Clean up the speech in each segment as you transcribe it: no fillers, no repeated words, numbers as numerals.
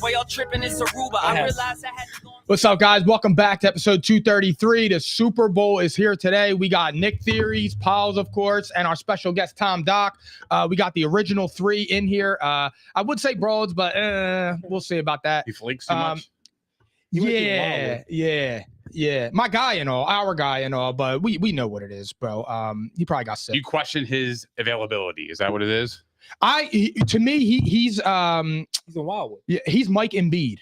Boy, y'all tripping is Aruba. I realized I had to go. What's up, guys? Welcome back to episode 233. The Super Bowl is here today. We got Nick Theories, Pauls, of course, and our special guest, Tom Doc. We got the original three in here. I would say Broads, but we'll see about that. He flakes too much? Yeah. My guy and all, our guy and all, but we know what it is, bro. He probably got sick. You question his availability. Is that what it is? To me, he's a Wildwood. Yeah, he's Mike Embiid.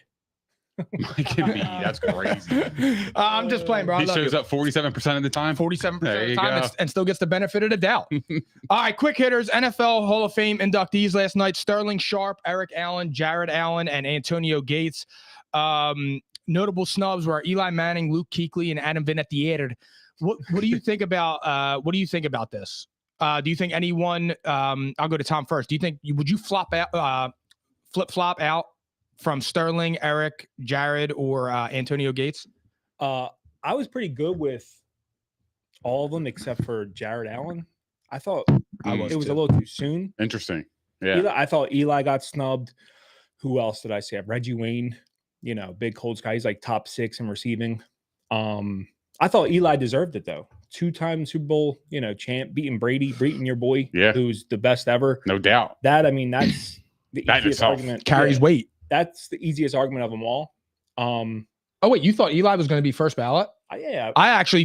Mike Embiid, that's crazy. I'm just playing, bro. He shows up 47% of the time. 47% of the time, and still gets the benefit of the doubt. All right, quick hitters. NFL Hall of Fame inductees last night: Sterling Sharp, Eric Allen, Jared Allen, and Antonio Gates. Notable snubs were Eli Manning, Luke Kuechly, and Adam Vinatieri. What do you think about this? Do you think anyone? I'll go to Tom first. Do you think would you flip flop out from Sterling, Eric, Jared, or Antonio Gates? I was pretty good with all of them except for Jared Allen. I thought it was a little too soon. Interesting. Yeah. I thought Eli got snubbed. Who else did I say? Reggie Wayne, big cold guy. He's like top 6 in receiving. I thought Eli deserved it though. 2-time Super Bowl, champ, beating Brady, beating your boy, who's the best ever. No doubt. That's the easiest argument. Carries weight. That's the easiest argument of them all. Oh wait, you thought Eli was going to be first ballot? Yeah. I actually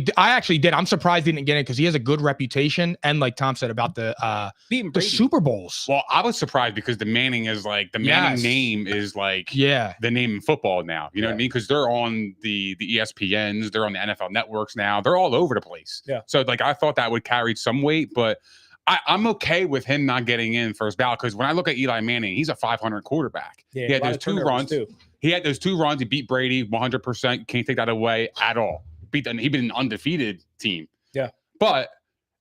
did. I'm surprised he didn't get it because he has a good reputation, and like Tom said about the Super Bowls. Well, I was surprised because the Manning is like the Manning name is like the name in football now. You know what I mean? Because they're on the ESPNs, they're on the NFL networks now. They're all over the place. Yeah. So like I thought that would carry some weight, but I'm okay with him not getting in first ballot because when I look at Eli Manning, he's a 500 quarterback. Yeah, he had those 2 runs. Too. He had those 2 runs. He beat Brady 100%. Can't take that away at all. He beat an undefeated team. Yeah. But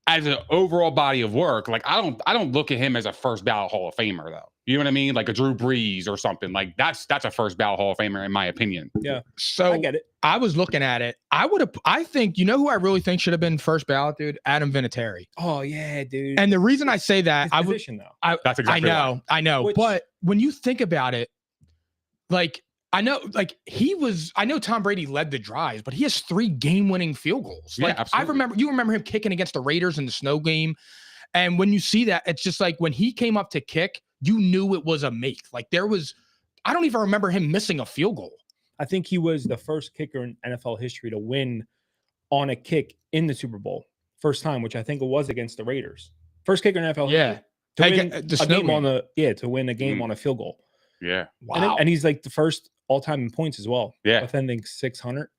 as an overall body of work, like I don't look at him as a first ballot Hall of Famer though. You know what I mean? Like a Drew Brees or something. Like that's a first ballot Hall of Famer in my opinion. Yeah. So I get it. I was looking at it. I think who I really think should have been first ballot, dude? Adam Vinatieri. Oh yeah, dude. And the reason I say that, that's exactly I know. But when you think about it, like I know Tom Brady led the drives, but he has 3 game-winning field goals. Like absolutely. You remember him kicking against the Raiders in the snow game. And when you see that, it's just like when he came up to kick, you knew it was a make. Like I don't even remember him missing a field goal. I think he was the first kicker in NFL history to win on a kick in the Super Bowl. First time, which I think it was against the Raiders. First kicker in NFL history. To win a game on a field goal. Yeah. Wow. And he's like the first all-time in points as well. Yeah. With ending 600.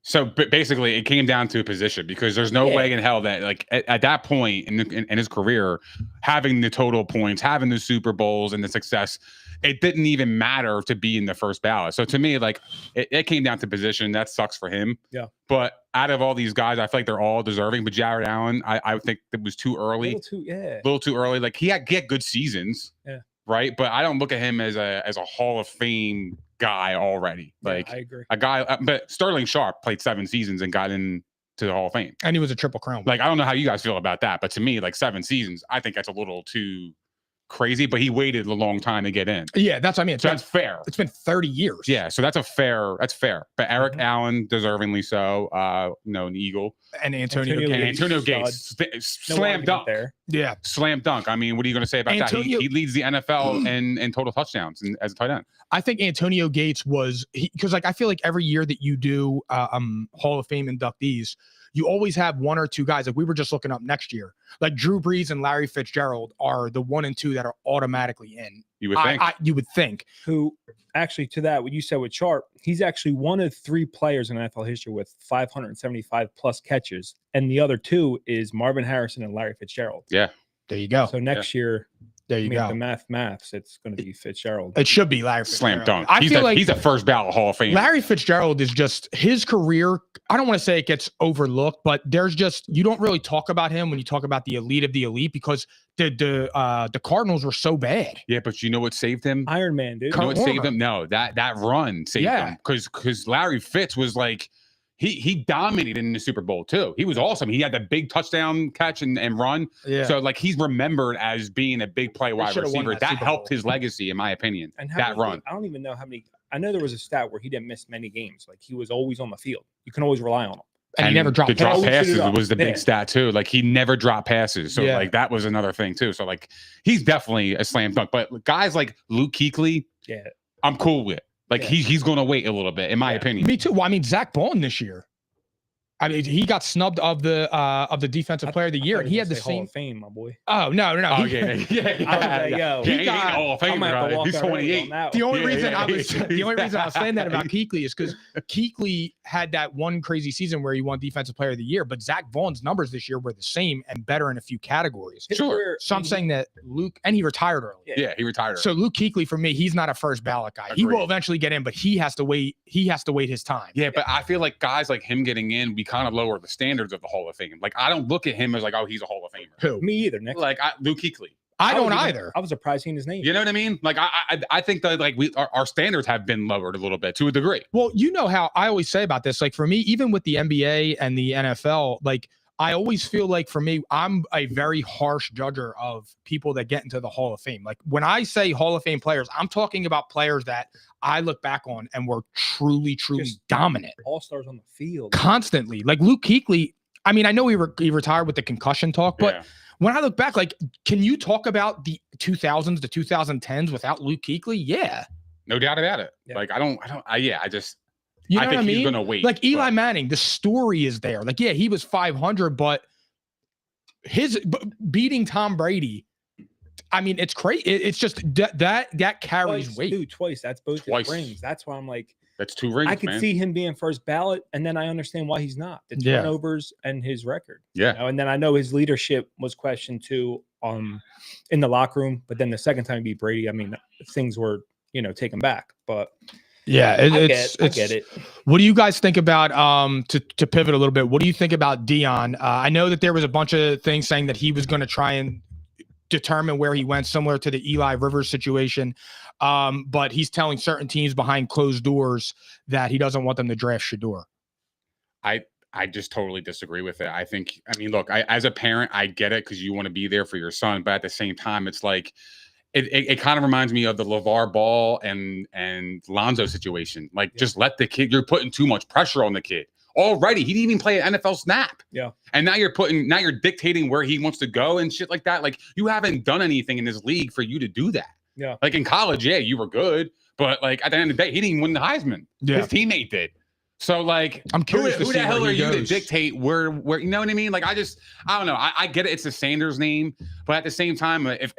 So basically, it came down to a position because there's no way in hell that like at that point in his career, having the total points, having the Super Bowls and the success, it didn't even matter to be in the first ballot. So to me, like it came down to position. That sucks for him. Yeah. But out of all these guys, I feel like they're all deserving. But Jared Allen, I think it was too early. A little too early. Like he had good seasons. Yeah. Right. But I don't look at him as a Hall of Fame guy already. Like I agree. A guy, but Sterling Sharp played 7 seasons and got into the Hall of Fame. And he was a Triple Crown. Like, I don't know how you guys feel about that, but to me, like 7 seasons, I think that's a little too crazy, but he waited a long time to get in. Yeah, that's what I mean. So that's fair. It's been 30 years. Yeah, so that's fair. But Eric Allen, deservingly so, an Eagle. And Antonio Gates, slam dunk. Yeah. Slam dunk. I mean, what are you going to say about that? He leads the NFL in total touchdowns as a tight end. I think Antonio Gates because I feel like every year that you do Hall of Fame inductees, you always have 1 or 2 guys. Like we were just looking up next year. Like Drew Brees and Larry Fitzgerald are the 1 and 2 that are automatically in. You would think. You would think. Who actually, to that, what you said with Sharp, he's actually one of 3 players in NFL history with 575 plus catches, and the other 2 is Marvin Harrison and Larry Fitzgerald. Yeah, there you go. So next year. There you go. The maths. It's going to be Fitzgerald. It should be Larry Fitzgerald. Slam dunk. He's a first ballot Hall of Fame. Larry Fitzgerald is just his career. I don't want to say it gets overlooked, but you don't really talk about him when you talk about the elite of the elite because the Cardinals were so bad. Yeah, but you know what saved him? Iron Man, dude. You know what saved him? No, that run saved him because Larry Fitz was like. He dominated in the Super Bowl too. He was awesome. He had that big touchdown catch and run. Yeah. So like he's remembered as being a big play wide receiver. That helped his legacy, in my opinion. And that run. I don't even know how many. I know there was a stat where he didn't miss many games. Like he was always on the field. You can always rely on him. And he never dropped the drop passes. passes Always was the big stat too. Like he never dropped passes. So like that was another thing too. So like he's definitely a slam dunk. But guys like Luke Kuechly, I'm cool with. Like he's going to wait a little bit, in my opinion. Me too. Well, I mean, Zach Bond this year. I mean, he got snubbed of the defensive player of the year, and he had the same Hall of Fame, my boy. Oh no. Oh He got Hall of Fame, right? He's 28. The only reason I was saying that about Kuechly is because Kuechly had that one crazy season where he won Defensive Player of the Year, but Zach Vaughn's numbers this year were the same and better in a few categories. Sure. So I'm saying that Luke, and he retired early. Yeah, he retired. So Luke Kuechly, for me, he's not a first ballot guy. Agreed. He will eventually get in, but he has to wait. He has to wait his time. Yeah, but I feel like guys like him getting in, we kind of lower the standards of the Hall of Fame. Like I don't look at him as like, oh, he's a Hall of Famer. Who? Me either, Nick. Like Luke Kuechly. I don't either. I was surprised seeing his name. You know what I mean? Like I think that like our standards have been lowered a little bit to a degree. Well, you know how I always say about this. Like for me, even with the NBA and the NFL, like I always feel like for me, I'm a very harsh judger of people that get into the Hall of Fame. Like when I say Hall of Fame players, I'm talking about players that I look back on and were truly just dominant. All-stars on the field. Constantly. Like Luke Kuechly, I mean, I know he retired with the concussion talk, but when I look back, like, can you talk about the 2000s to 2010s without Luke Kuechly? Yeah. No doubt about it. Yeah. Like, I just, you know I think what I mean? he's going to wait. Like Eli Manning, the story is there. Like, yeah, he was 500, but his beating Tom Brady, I mean, it's crazy. It's just that carries weight. Dude, twice. That's both his rings. That's why I'm like, that's 2 rings. I could see him being first ballot, and then I understand why he's not. The turnovers and his record. Yeah. You know? And then I know his leadership was questioned too in the locker room. But then the second time he beat Brady, I mean, things were, taken back. But yeah, I get it. What do you guys think about to pivot a little bit? What do you think about Dion? I know that there was a bunch of things saying that he was going to try and determine where he went, similar to the Eli Rivers situation. But he's telling certain teams behind closed doors that he doesn't want them to draft Shedeur. I just totally disagree with it. I mean, look, as a parent, I get it because you want to be there for your son, but at the same time, it's like it kind of reminds me of the LeVar Ball and Lonzo situation. Like, just let the kid. You're putting too much pressure on the kid. Already, he didn't even play an NFL snap. Yeah. And now you're dictating where he wants to go and shit like that. Like, you haven't done anything in this league for you to do that. Yeah. Like in college, yeah, you were good, but like at the end of the day, he didn't even win the Heisman. Yeah. His teammate did. So like, I'm curious who the hell are you to dictate where you know what I mean? Like, I don't know. I get it. It's a Sanders name, but at the same time, if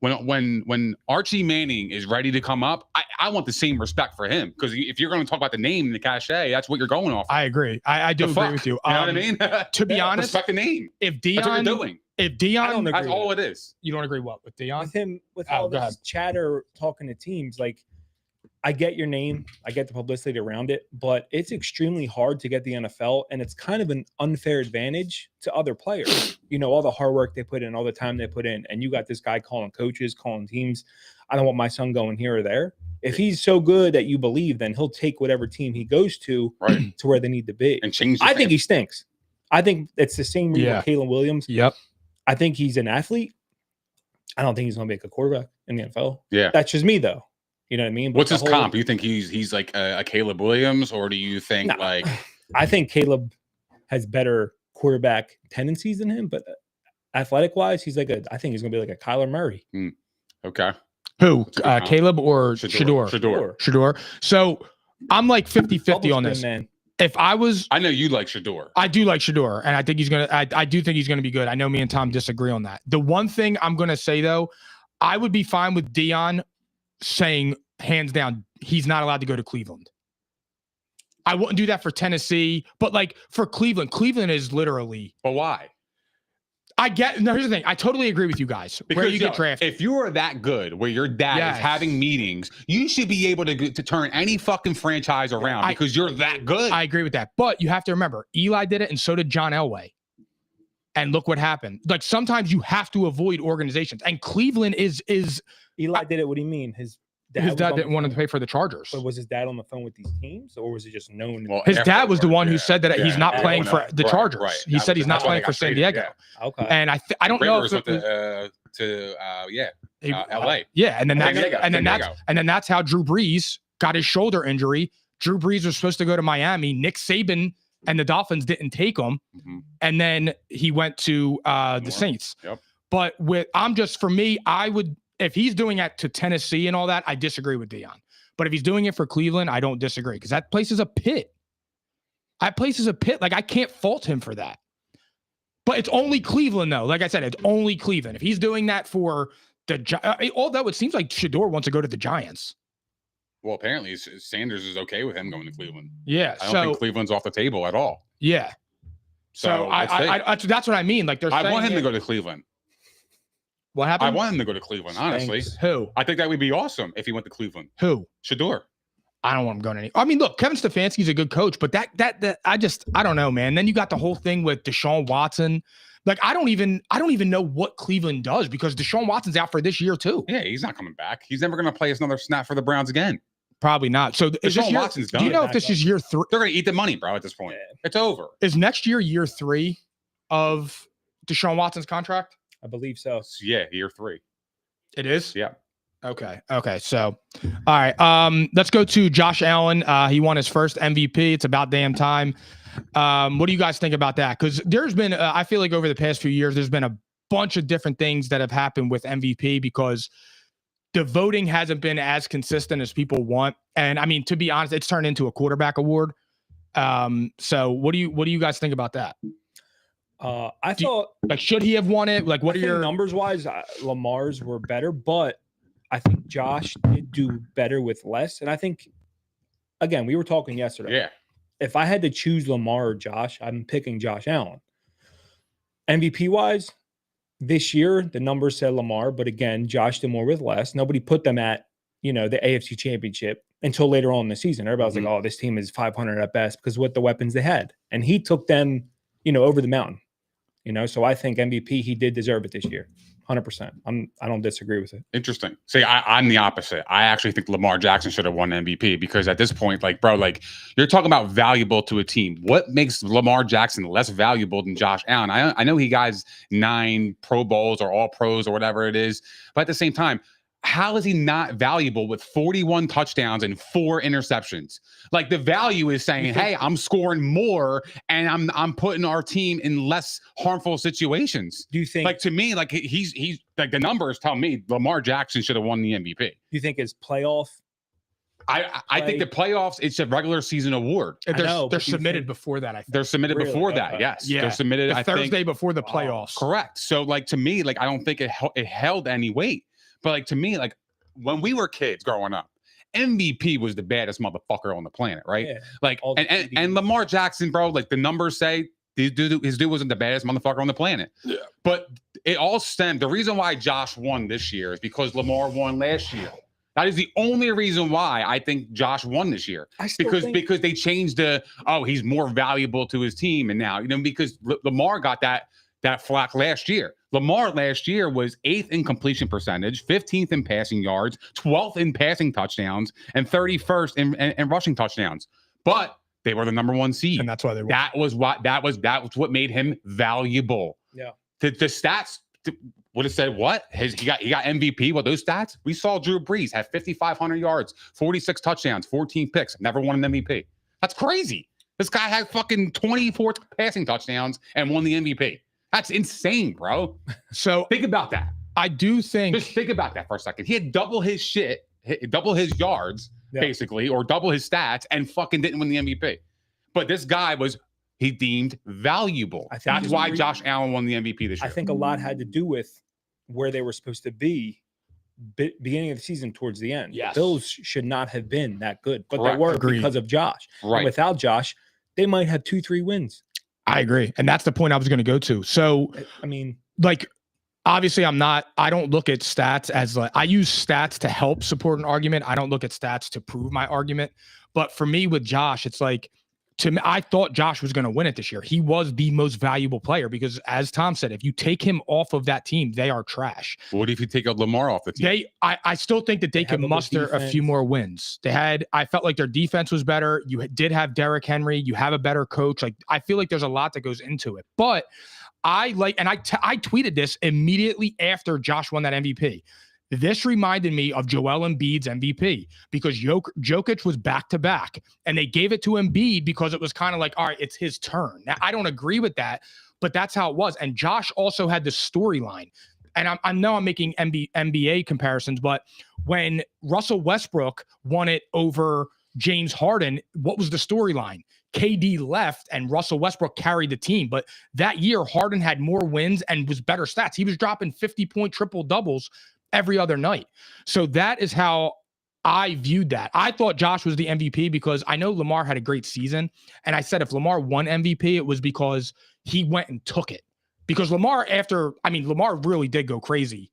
when Archie Manning is ready to come up, I want the same respect for him, because if you're going to talk about the name and the cachet, that's what you're going off. I agree. I do agree with you. You know what I mean? To be honest, respect the name. If Dion, that's what you're doing. If Dion, that's all it is. You don't agree with Dion? With him, with all this chatter talking to teams, like, I get your name, I get the publicity around it, but it's extremely hard to get the NFL, and it's kind of an unfair advantage to other players. All the hard work they put in, all the time they put in, and you got this guy calling coaches, calling teams. I don't want my son going here or there. If he's so good that you believe, then he'll take whatever team he goes to to where they need to be. And change. I think he stinks. I think it's the same reason with Caleb Williams. Yep. I think he's an athlete. I don't think he's going to make a quarterback in the NFL. Yeah. That's just me, though. You know what I mean? But what's his comp? You think he's like a Caleb Williams, or do you think like? I think Caleb has better quarterback tendencies than him, but athletic wise, he's like I think he's gonna be like a Kyler Murray. Okay. Who? Caleb or Shedeur? Shedeur. So I'm like 50-50 on this. Man. If I know you like Shedeur. I do like Shedeur, and I think he's gonna. I do think he's gonna be good. I know me and Tom disagree on that. The one thing I'm gonna say though, I would be fine with Dion saying hands down he's not allowed to go to Cleveland. I wouldn't do that for Tennessee, but like for Cleveland is literally. But why? Here's the thing. I totally agree with you guys. Because where you get drafted. If you are that good, where your dad is having meetings, you should be able to turn any fucking franchise around because you're that good. I agree with that. But you have to remember, Eli did it, and so did John Elway. And look what happened. Like, sometimes you have to avoid organizations. And Cleveland is Eli did it. What do you mean? His dad didn't want to pay for the Chargers. But was his dad on the phone with these teams, or was it just known? Well, his dad was the one who said that he's not playing for the Chargers. Right. He said he's not playing for San Diego. Yeah. Okay. And I don't know if it was, LA. Yeah, and then that's how Drew Brees got his shoulder injury. Drew Brees was supposed to go to Miami. Nick Saban and the Dolphins didn't take him. And then he went to the Saints. Yep. But for me, I would, if he's doing it to Tennessee and all that, I disagree with Deion. But if he's doing it for Cleveland, I don't disagree because that place is a pit. That place is a pit. Like, I can't fault him for that. But it's only Cleveland, though. Like I said, it's only Cleveland. If he's doing that for although it seems like Shador wants to go to the Giants. Well, apparently Sanders is okay with him going to Cleveland. Yeah. I don't think Cleveland's off the table at all. Yeah. So that's what I mean. Like, I want him to go to Cleveland. What happened? I want him to go to Cleveland, honestly. Who? I think that would be awesome if he went to Cleveland. Who? Shador. I don't want him going I mean, look, Kevin Stefanski's a good coach, but that I don't know, man. Then you got the whole thing with Deshaun Watson. Like, I don't even know what Cleveland does because Deshaun Watson's out for this year too. Yeah, he's not coming back. He's never going to play another snap for the Browns again. Probably not. So Deshaun Watson's done. Do you know if this is year 3? They're going to eat the money, bro, at this point. Yeah. It's over. Is next year 3 of Deshaun Watson's contract? I believe so. Yeah, year 3. It is? Yeah. Okay. So, all right. Let's go to Josh Allen. He won his first MVP. It's about damn time. What do you guys think about that? Because there's been, I feel like over the past few years, there's been a bunch of different things that have happened with MVP because the voting hasn't been as consistent as people want. And I mean, to be honest, it's turned into a quarterback award. So what do you guys think about that? I thought, like, should he have won it? Like, what are your numbers wise? Lamar's were better, but I think Josh did do better with less. And I think, again, we were talking yesterday. Yeah. If I had to choose Lamar or Josh, I'm picking Josh Allen. MVP wise, this year, the numbers said Lamar, but again, Josh did more with less. Nobody put them at, the AFC Championship until later on in the season. Everybody was like, oh, this team is 500 at best because what the weapons they had. And he took them, over the mountain. So I think MVP, he did deserve it this year. 100%. I don't disagree with it. Interesting. See, I'm the opposite. I actually think Lamar Jackson should have won MVP because at this point, like, bro, like, you're talking about valuable to a team. What makes Lamar Jackson less valuable than Josh Allen? I know he got 9 Pro Bowls or All Pros or whatever it is, but at the same time, how is he not valuable with 41 touchdowns and 4 interceptions? Like, the value is saying, hey, I'm scoring more and I'm putting our team in less harmful situations. Do you think, like, to me, like, he's like, the numbers tell me Lamar Jackson should have won the MVP. Do you think his playoff? I think the playoffs, it's a regular season award. They're submitted before that. I think they're submitted before that. Yes. Yeah. They're submitted Thursday before the playoffs. Correct. So, like, to me, like, I don't think it held any weight. But, like, to me, like, when we were kids growing up, MVP was the baddest motherfucker on the planet, right? Yeah, like, and Lamar Jackson, bro, like, the numbers say his dude wasn't the baddest motherfucker on the planet. Yeah. But it all stemmed. The reason why Josh won this year is because Lamar won last year. That is the only reason why I think Josh won this year. Because they changed he's more valuable to his team. And now, because Lamar got that flack last year. Lamar last year was 8th in completion percentage, 15th in passing yards, 12th in passing touchdowns, and 31st in rushing touchdowns. But they were the number 1 seed, and that's why they won. That was what made him valuable. Yeah. The stats would have said what? He got MVP. Well, those stats, we saw Drew Brees have 5,500 yards, 46 touchdowns, 14 picks, never won an MVP. That's crazy. This guy had fucking 24 passing touchdowns and won the MVP. That's insane, bro. So think about that. I do think. Just think about that for a second. He had double his yards, basically, or double his stats, and fucking didn't win the MVP. But this guy he deemed valuable. That's why Josh Allen won the MVP this year. I think a lot had to do with where they were supposed to be beginning of the season towards the end. Yes. The Bills should not have been that good, but Correct. they were Agreed. because of Josh. Right. And without Josh, they might have 2-3 wins. I agree. And that's the point I was going to go to. So, I mean, like, obviously I don't look at stats as like, I use stats to help support an argument. I don't look at stats to prove my argument. But for me with Josh, it's like, to me, I thought Josh was going to win it this year. He was the most valuable player because, as Tom said, if you take him off of that team, they are trash. What if you take out Lamar off the team? I still think that they can muster a few more wins. I felt like their defense was better. You did have Derrick Henry. You have a better coach. Like, I feel like there's a lot that goes into it. But I tweeted this immediately after Josh won that MVP. This reminded me of Joel Embiid's MVP because Jokic was back-to-back, and they gave it to Embiid because it was kind of like, all right, it's his turn. Now, I don't agree with that, but that's how it was. And Josh also had the storyline. And I know I'm making NBA comparisons, but when Russell Westbrook won it over James Harden, what was the storyline? KD left and Russell Westbrook carried the team. But that year, Harden had more wins and was better stats. He was dropping 50-point triple-doubles every other night. So that is how I viewed that. I thought Josh was the MVP because I know Lamar had a great season. And I said if Lamar won MVP, it was because he went and took it. Because Lamar really did go crazy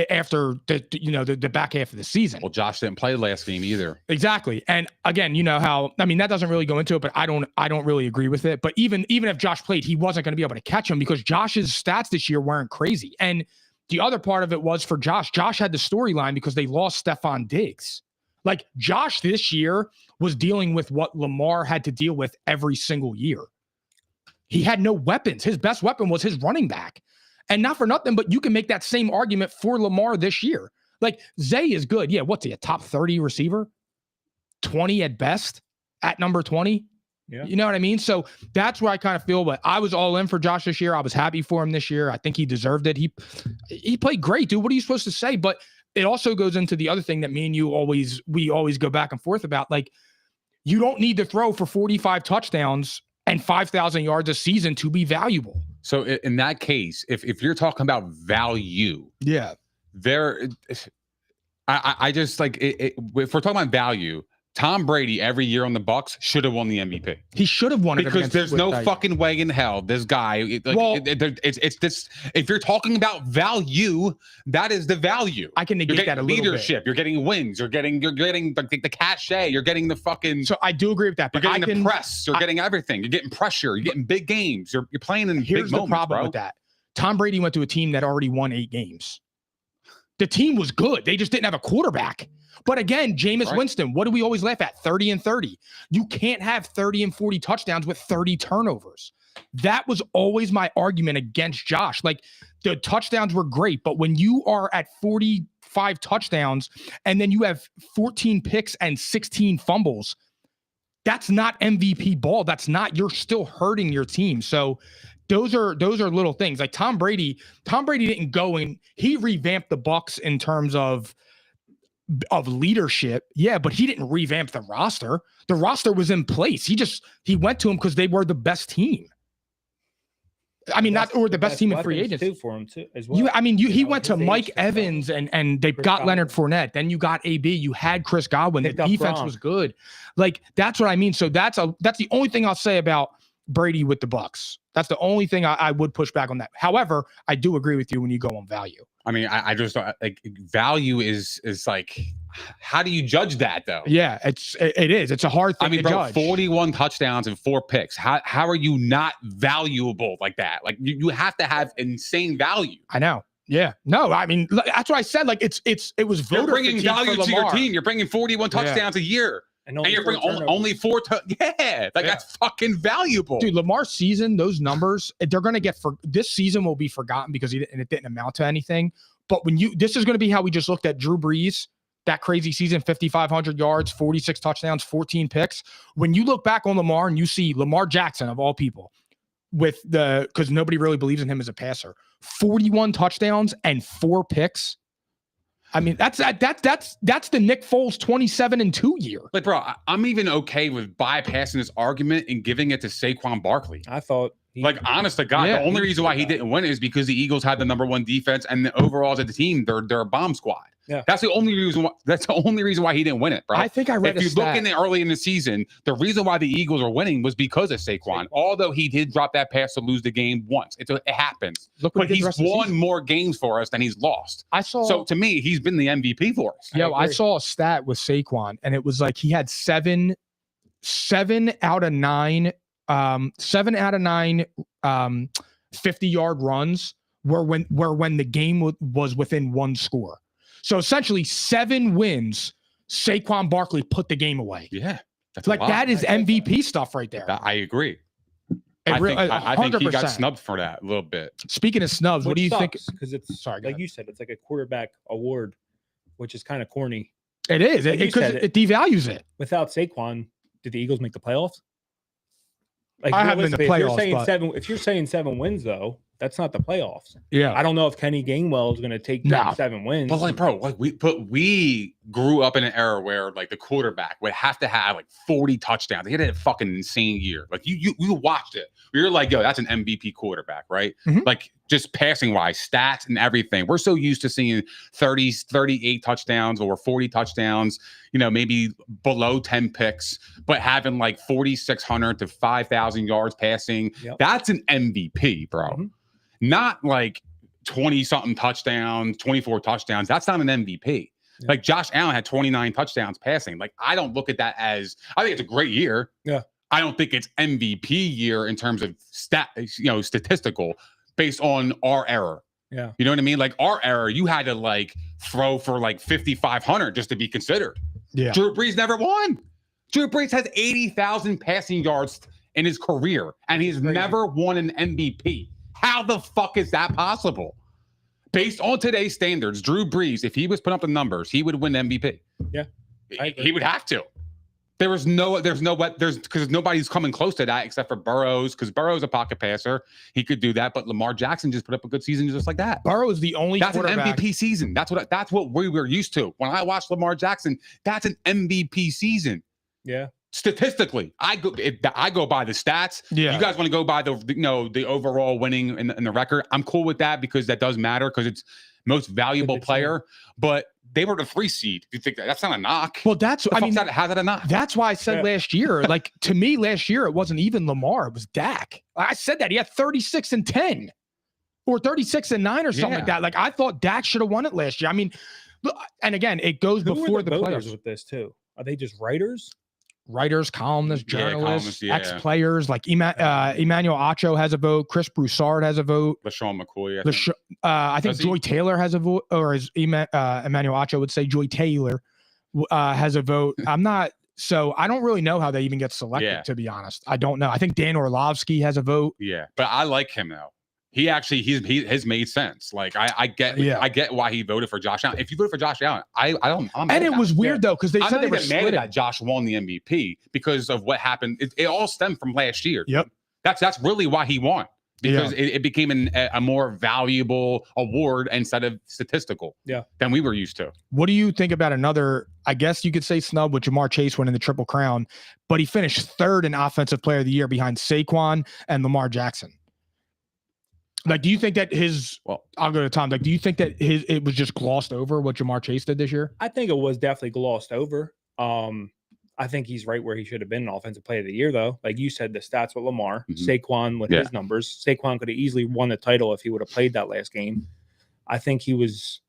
after the back half of the season. Well, Josh didn't play last game either. Exactly. And again, that doesn't really go into it, but I don't really agree with it. But even if Josh played, he wasn't going to be able to catch him because Josh's stats this year weren't crazy. And the other part of it was for Josh had the storyline because they lost Stephon Diggs. Like Josh this year was dealing with what Lamar had to deal with every single year. He had no weapons. His best weapon was his running back. And not for nothing, but you can make that same argument for Lamar this year. Like Zay is good. Yeah, what's he, a top 30 receiver? 20 at best at number 20? Yeah. You know what I mean? So that's where I kind of feel, but I was all in for Josh this year. I was happy for him this year. I think he deserved it. He played great, dude. What are you supposed to say? But it also goes into the other thing that me and you always go back and forth about. Like, you don't need to throw for 45 touchdowns and 5,000 yards a season to be valuable. So in that case, if you're talking about value, I just like it, if we're talking about value, Tom Brady every year on the Bucs should have won the MVP. He should have won it because there's no fucking way in hell this guy. It's this. If you're talking about value, that is the value. I can negate that a little leadership. bit. You're getting wins. You're getting the cachet. You're getting the fucking. So I do agree with that. But you're getting the press. You're getting everything. You're getting pressure. You're getting big games. You're playing in Here's big the moments, problem bro. with that. Tom Brady went to a team that already won 8 games. The team was good. They just didn't have a quarterback. But again, Jameis Winston, what do we always laugh at? 30 and 30. You can't have 30 and 40 touchdowns with 30 turnovers. That was always my argument against Josh. Like, the touchdowns were great, but when you are at 45 touchdowns and then you have 14 picks and 16 fumbles, that's not MVP ball. You're still hurting your team. So those are little things. Like Tom Brady didn't go and he revamped the Bucs in terms of leadership. Yeah, but he didn't revamp the roster. The roster was in place. He went to him because they were the best team. I mean, the best team in free agency too for him too as well. He went to Mike Evans and they got Leonard Fournette. Then you got AB. You had Chris Godwin. The defense was good. Like, that's what I mean. So that's the only thing I'll say about Brady with the Bucs. That's the only thing I would push back on that. However, I do agree with you when you go on value. I mean, I just like value is like, how do you judge that though? Yeah, it is. It's a hard thing to judge. 41 touchdowns and 4 picks. How are you not valuable like that? Like you have to have insane value. I know. Yeah. No, I mean, that's what I said. Like it was voter. You're bringing value to your team. You're bringing 41 touchdowns a year. And you're bringing only 4 that's fucking valuable. Dude, Lamar's season, those numbers, they're going to get this season will be forgotten because it didn't amount to anything. But this is going to be how we just looked at Drew Brees, that crazy season, 5,500 yards, 46 touchdowns, 14 picks. When you look back on Lamar and you see Lamar Jackson of all people because nobody really believes in him as a passer, 41 touchdowns and 4 picks. I mean, that's the Nick Foles 27-2 year. Like, bro, I'm even okay with bypassing this argument and giving it to Saquon Barkley. I thought, honest to God, the only reason why he didn't win is because the Eagles had the #1 defense, and the overalls of the team, they're a bomb squad. Yeah, that's the only reason. That's the only reason why he didn't win it, bro. I think I read. If you look in early in the season, the reason why the Eagles are winning was because of Saquon. Although he did drop that pass to lose the game once, it happens. But he's won more games for us than he's lost. So to me, he's been the MVP for us. Yo, I saw a stat with Saquon, and it was like he had 7 out of 9 50-yard runs were when the game was within 1 score. So essentially 7 wins, Saquon Barkley put the game away. Yeah. That's like that is MVP stuff right there. I agree. I think he got snubbed for that a little bit. Speaking of snubs, what do you think? Because it's like you said, it's like a quarterback award. which is kind of corny. It is. Like you Because said, it devalues it. Without Saquon, did the Eagles make the playoffs? Like I haven't been to playoffs, if you're saying 7 wins, though, that's not the playoffs. Yeah. I don't know if Kenny Gainwell is going to take No. 7 wins. But like, bro, like we grew up in an era where like the quarterback would have to have like 40 touchdowns. He had a fucking insane year. Like you watched it. You're like, yo, that's an MVP quarterback, right? Mhm. Like just passing wise, stats and everything. We're so used to seeing 38 touchdowns or 40 touchdowns, maybe below 10 picks, but having like 4,600 to 5,000 yards passing. Yep. That's an MVP, bro. Mm-hmm. Not like 20-something touchdowns, 24 touchdowns. That's not an MVP. Yeah. Like Josh Allen had 29 touchdowns passing. Like I don't look at that as, I think it's a great year. Yeah. I don't think it's MVP year in terms of statistical based on our era. Yeah. You know what I mean? Like our era, you had to like throw for like 5,500 just to be considered. Yeah. Drew Brees never won. Drew Brees has 80,000 passing yards in his career, and he's never won an MVP. How the fuck is that possible? Based on today's standards, Drew Brees, if he was putting up the numbers, he would win MVP. Yeah. He would have to. There's because nobody's coming close to that except for Burrows, because Burrow's a pocket passer. He could do that, but Lamar Jackson just put up a good season just like that. Burrow is the only That's an quarterback. MVP season. That's what we were used to. When I watched Lamar Jackson, that's an MVP season. Yeah. Statistically, I go by the stats. Yeah. You guys want to go by the overall winning and the record. I'm cool with that because that does matter because it's most valuable player. But they were the 3 seed. You think that's not a knock? Well, how's that a knock? That's why I said last year, like to me last year, it wasn't even Lamar, it was Dak. I said that he had 36-10 or 36-9 or something like that. Like I thought Dak should have won it last year. I mean, and again, it goes before the players with this too. Are they just writers? Writers, columnists, journalists, columnists, ex-players like Emmanuel Acho has a vote. Chris Broussard has a vote. LaShawn McCoy. I think Joy Taylor has a vote, or as Emmanuel Acho would say, Joy Taylor has a vote. I don't really know how they even get selected, to be honest. I don't know. I think Dan Orlovsky has a vote. Yeah, but I like him though. He has made sense. Like I get why he voted for Josh Allen. If you voted for Josh Allen, I'm and it was weird though because they said they were split. That Josh won the MVP because of what happened. It all stemmed from last year. Yep, that's really why he won because it became a more valuable award instead of statistical. Than we were used to. What do you think about another? I guess you could say snub with Jamar Chase winning the Triple Crown, but he finished 3rd in Offensive Player of the Year behind Saquon and Lamar Jackson. Like, do you think that I'll go to Tom. Like, do you think that it was just glossed over what Jamar Chase did this year? I think it was definitely glossed over. I think he's right where he should have been in Offensive Player of the Year, though. Like you said, the stats with Lamar, Saquon with his numbers. Saquon could have easily won the title if he would have played that last game. I think he was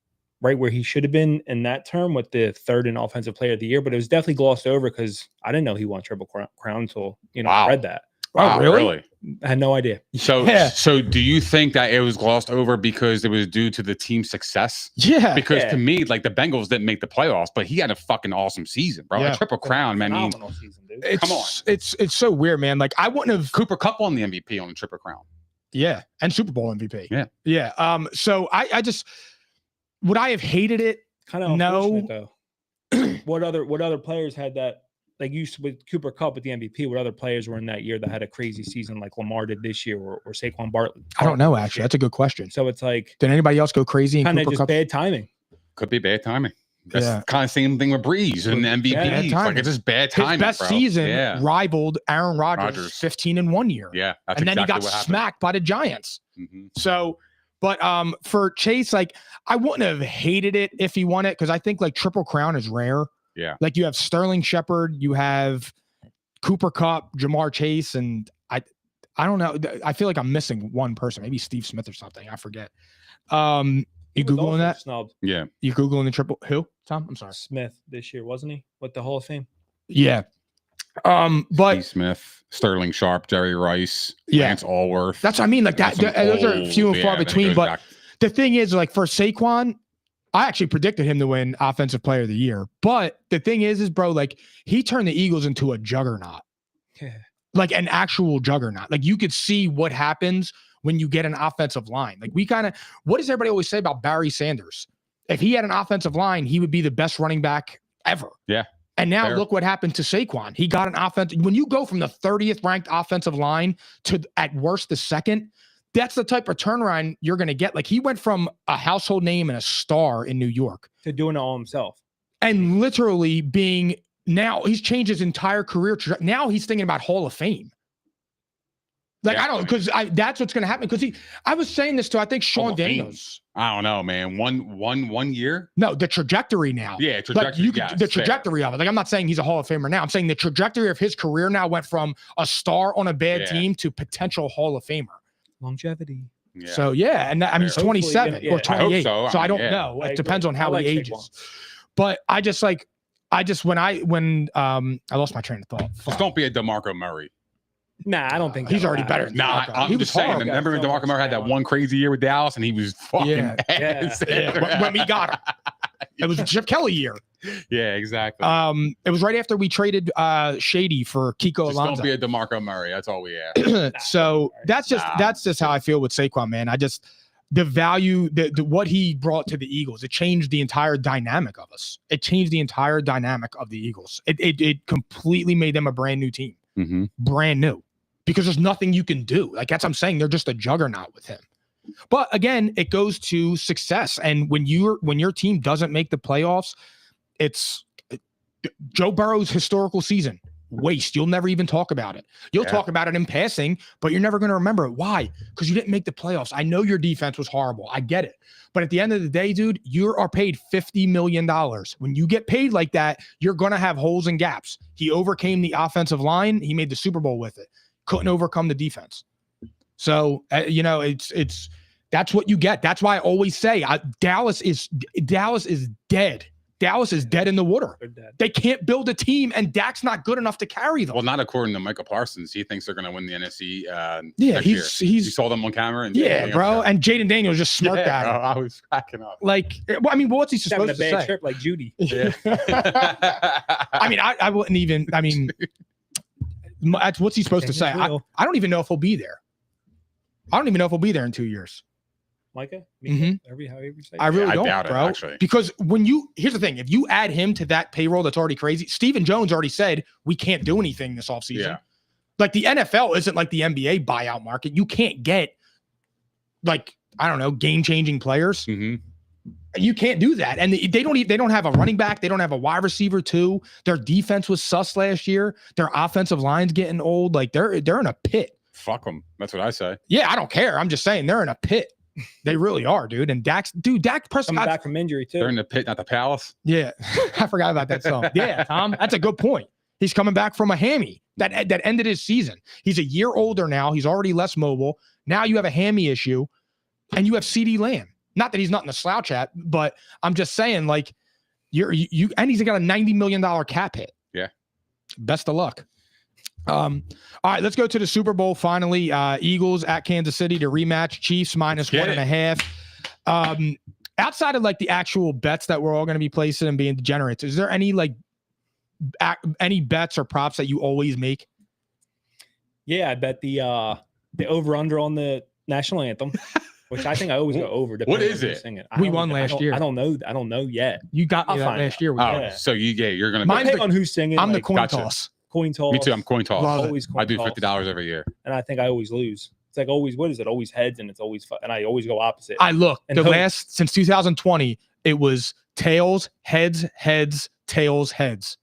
right where he should have been in that term with the 3rd in Offensive Player of the Year, but it was definitely glossed over because I didn't know he won Triple Crown until I read that. Wow, really? I had no idea. So do you think that it was glossed over because it was due to the team's success? Yeah. Because to me, like the Bengals didn't make the playoffs, but he had a fucking awesome season, bro. A Triple Crown, man. Phenomenal season, dude. Come on. It's so weird, man. Like I wouldn't have. Cooper Kupp won the MVP on the Triple Crown. Yeah, and Super Bowl MVP. Yeah. Yeah. So I just would I have hated it? Kind of unfortunate though. What other players had that? Like you with Cooper Kupp with the MVP, what other players were in that year that had a crazy season like Lamar did this year or Saquon Barkley? I don't know, actually. That's a good question. So it's like, did anybody else go crazy? Kind of just bad timing. Could be bad timing. That's kind of same thing with Breeze and the MVP. Like it's just bad timing. His best season rivaled Aaron Rodgers 15-1 year. Yeah. And then he got smacked by the Giants. So, but for Chase, like I wouldn't have hated it if he won it because I think like Triple Crown is rare. Yeah. Like you have Sterling Shepard, you have Cooper Kupp, Jamar Chase, and I don't know. I feel like I'm missing one person, maybe Steve Smith or something. I forget. You Googling that? Snubbed. Yeah. You Googling the triple who? Tom? I'm sorry. Smith this year, wasn't he? With the Hall of Fame? Yeah. But Steve Smith, Sterling Sharp, Jerry Rice, Lance Allworth. That's what I mean. Like that those are few and far between. But the thing is, like for Saquon, I actually predicted him to win Offensive Player of the Year. But the thing is, bro, like he turned the Eagles into a juggernaut. Yeah. Like an actual juggernaut. Like you could see what happens when you get an offensive line. Like what does everybody always say about Barry Sanders? If he had an offensive line, he would be the best running back ever. Yeah. And now Fair. look what happened to Saquon. He got an offense. When you go from the 30th ranked offensive line to at worst the second, that's the type of turnaround you're going to get. Like he went from a household name and a star in New York to doing it all himself. And literally being now he's changed his entire career. Now he's thinking about Hall of Fame. Like, I don't, because that's what's going to happen. Because I was saying this to, I think Sean Daniels. I don't know, man. One year? No, the trajectory now. Yeah, trajectory. Like the trajectory of it. Like, I'm not saying he's a Hall of Famer now. I'm saying the trajectory of his career now went from a star on a bad team to potential Hall of Famer. Longevity. Yeah. So, yeah. And I mean, he's 27 or 28. So I don't know. It depends on how he ages. But I lost my train of thought. Just don't be a DeMarco Murray. Nah, I don't think he's already better. Nah, I'm just saying. Remember when DeMarco Murray had that one crazy year with Dallas and he was fucking ass. When we got him. It was the Chip Kelly year. Yeah, exactly. It was right after we traded Shady for Kiko Alonso. Don't be a DeMarco Murray. That's all we ask. So that's just how I feel with Saquon, man. The value, what he brought to the Eagles, it changed the entire dynamic of us. It changed the entire dynamic of the Eagles. It completely made them a brand new team. Mm-hmm. Brand new, because there's nothing you can do. Like that's what I'm saying. They're just a juggernaut with him. But again, it goes to success. And when your team doesn't make the playoffs, it's Joe Burrow's historical season. Waste. You'll never even talk about it. You'll talk about it in passing, but you're never going to remember it. Why? Because you didn't make the playoffs. I know your defense was horrible. I get it. But at the end of the day, dude, you are paid $50 million. When you get paid like that, you're going to have holes and gaps. He overcame the offensive line. He made the Super Bowl with it. Couldn't overcome the defense. So, it's that's what you get. That's why I always say Dallas is dead. Dallas is dead in the water. They can't build a team, and Dak's not good enough to carry them. Well, not according to Michael Parsons. He thinks they're going to win the NFC. He saw them on camera. And bro. And Jaden Daniels just smirked at him. I was cracking up. Like, well, I mean, what's he supposed to say? Having a bad trip like Judy. Yeah. I mean, I wouldn't even. I mean, what's he supposed to say? I don't even know if he'll be there. I don't even know if he'll be there in 2 years. Micah? I really don't, doubt bro. it, actually. Because here's the thing, if you add him to that payroll that's already crazy, Stephen Jones already said we can't do anything this offseason. Yeah. Like the NFL isn't like the NBA buyout market. You can't get game-changing players. Mm-hmm. You can't do that. And they don't have a running back. They don't have a wide receiver too. Their defense was sus last year. Their offensive line's getting old. Like they're in a pit. Fuck them. That's what I say. Yeah, I don't care. I'm just saying they're in a pit. They really are, dude. And Dak Prescott coming back from injury too. They're in the pit, not the palace. Yeah, I forgot about that song. Yeah, Tom, that's a good point. He's coming back from a hammy that ended his season. He's a year older now. He's already less mobile. Now you have a hammy issue, and you have CeeDee Lamb. Not that he's not in the slouch at, but I'm just saying, like, and he's got a $90 million cap hit. Yeah. Best of luck. All right, let's go to the Super Bowl finally. Eagles at Kansas City to rematch. Chiefs -1.5. Outside of like the actual bets that we're all going to be placing and being degenerates, is there any any bets or props that you always make? Yeah, I bet the over under on the national anthem, which I think I always go over. What is it? We won last year. I don't know yet. You got me that last year. So you're going to. Mine's on who's singing. I'm the coin toss. Coin toss. Me too. I'm coin toss. Always coin I do toss. $50 every year, and I think I always lose. It's like always. What is it? Always heads, and it's always and I always go opposite. Since 2020, it was tails, heads, tails, heads.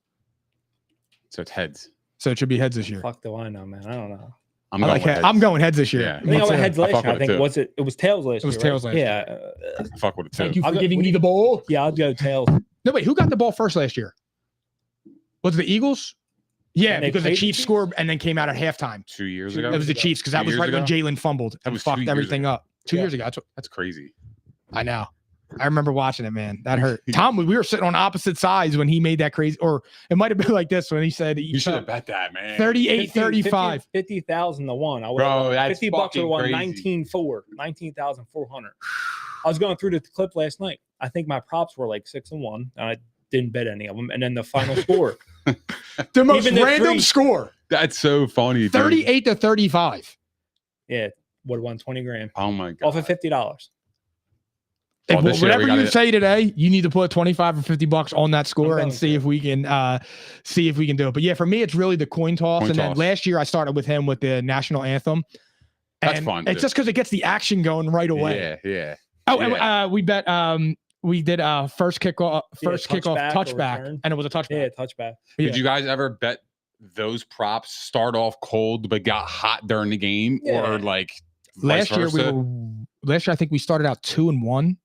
So it's heads. So it should be heads this year. Fuck do I know, man? I don't know. I'm going heads this year. Yeah. I think I went heads last year. I think it was tails last year. It was tails last year. Yeah. Fuck with it too. Thank you for giving me the ball. Yeah, I'll go tails. No, wait. Who got the ball first last year? Was it the Eagles? Yeah, because the Chiefs scored and then came out at halftime. 2 years ago. It was the Chiefs because that was right when Jalen fumbled and fucked everything up. 2 years ago. That's crazy. I know. I remember watching it, man. That hurt. Tom, we were sitting on opposite sides when he made that crazy, or it might have been like this when he said you should have bet that, man. 38-35. 50,000 to one. Bro, that's $50 or one. crazy. 19,400. I was going through the clip last night. I think my props were like 6-1, and I didn't bet any of them. And then the final score, the most random score. That's so funny. 38-35. Yeah, would have won $20,000. Oh my god! Off of $50. Well, this year whatever we got you it. say today, you need to put 25 or 50 bucks on that score going and see to. if we can do it. But yeah, for me, it's really the coin toss. Coin And then toss. last year I started with him with the national anthem. That's And fun, it's too. just because it gets the action going right away. Yeah. Oh, Yeah. and we bet we did first kickoff touchback or touchback, return. and it was a touchback. Yeah, touchback. Did you guys ever bet those props start off cold but got hot during the game, or like Last vice year versa? last year I think we started out 2-1. I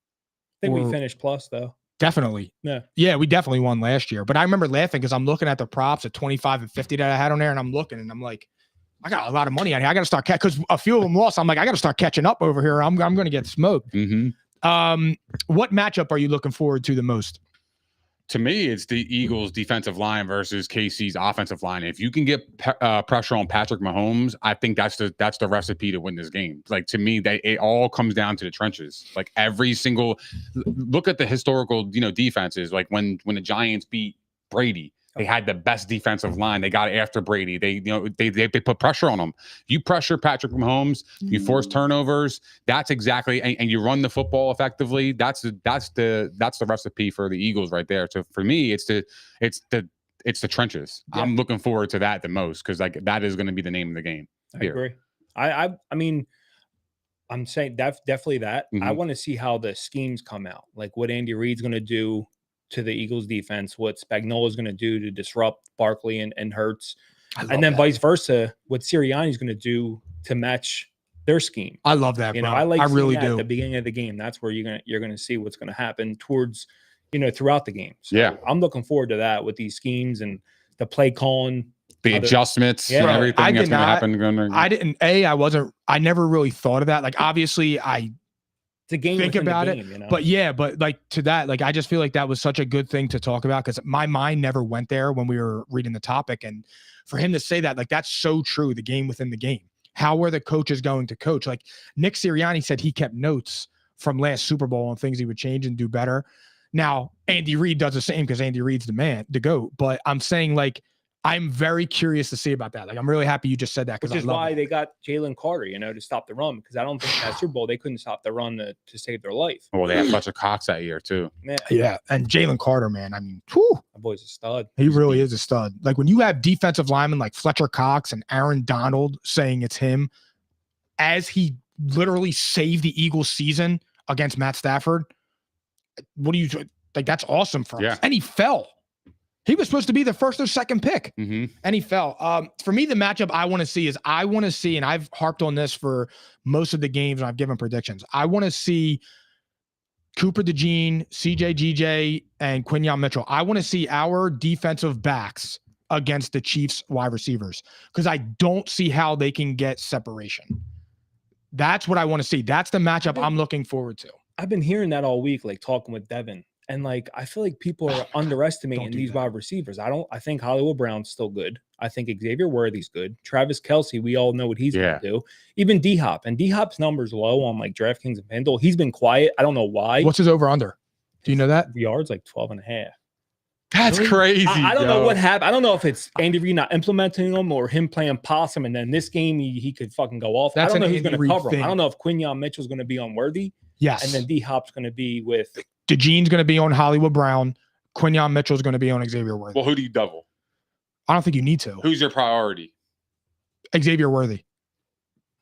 think Or- we finished plus though. Definitely. Yeah. We definitely won last year. But I remember laughing because I'm looking at the props at 25 and 50 that I had on there, and I'm looking and I'm like, I got a lot of money out here. I got to start because a few of them lost. I'm like, I got to start catching up over here. I'm going to get smoked. Mm-hmm. What matchup are you looking forward to the most? To me, it's the Eagles' defensive line versus KC's offensive line. If you can get pressure on Patrick Mahomes, I think that's the recipe to win this game. Like, to me, it all comes down to the trenches. Like, every single look at the historical, defenses. Like when the Giants beat Brady, they had the best defensive line. They got after Brady. They put pressure on him. You pressure Patrick Mahomes, you force turnovers. That's exactly, and you run the football effectively. That's the recipe for the Eagles right there. So for me, it's the trenches. Yeah. I'm looking forward to that the most because like that is going to be the name of the game. I agree. I mean, I'm saying definitely that. Mm-hmm. I want to see how the schemes come out, like what Andy Reid's going to do to the Eagles defense, what Spagnuolo is going to do to disrupt Barkley and Hurts, and then vice versa, what Sirianni's going to do to match their scheme. I love that, bro. I really do. At the do. beginning of the game, that's where you're gonna see what's going to happen towards, throughout the game. So yeah, I'm looking forward to that with these schemes and the play calling, the adjustments, and everything that's going to happen. I never really thought of that. Like, obviously, it's a game. Think about it, but like to that, like I just feel like that was such a good thing to talk about because my mind never went there when we were reading the topic, and for him to say that, like that's so true. The game within the game. How were the coaches going to coach? Like Nick Sirianni said, he kept notes from last Super Bowl on things he would change and do better. Now Andy Reid does the same because Andy Reid's the GOAT. But I'm saying like I'm very curious to see about that. Like, I'm really happy you just said that because is why they got Jalen Carter, to stop the run. Because I don't think that Super Bowl they couldn't stop the run to save their life. Well, they had Fletcher Cox that year too. Yeah, and Jalen Carter, man. I mean, whew, that boy's a stud. He really is a stud. Like when you have defensive linemen like Fletcher Cox and Aaron Donald saying it's him, as he literally saved the Eagles' season against Matt Stafford. What do you like? That's awesome for us. And he fell. He was supposed to be the first or second pick, and he fell. For me, the matchup I want to see is and I've harped on this for most of the games, and I've given predictions. I want to see Cooper DeJean, CJ GJ, and Quinyon Mitchell. I want to see our defensive backs against the Chiefs wide receivers because I don't see how they can get separation. That's what I want to see. That's the matchup I'm looking forward to. I've been hearing that all week, like talking with Devin. And like, I feel like people are underestimating these wide receivers. I think Hollywood Brown's still good. I think Xavier Worthy's good. Travis Kelce, we all know what he's going to do. Even D-Hop. And D-Hop's number's low on like DraftKings and FanDuel. He's been quiet. I don't know why. What's his over-under? Do you know that? Yards like 12.5. That's crazy. I don't know what happened. I don't know if it's Andy Reid not implementing them or him playing possum. And then this game, he could fucking go off. I don't know who's going to cover him. I don't know if Quinyon Mitchell's going to be on Worthy. Yes. And then D-Hop's going to be with... DeJean's going to be on Hollywood Brown. Quinyon Mitchell's going to be on Xavier Worthy. Well, who do you double? I don't think you need to. Who's your priority? Xavier Worthy.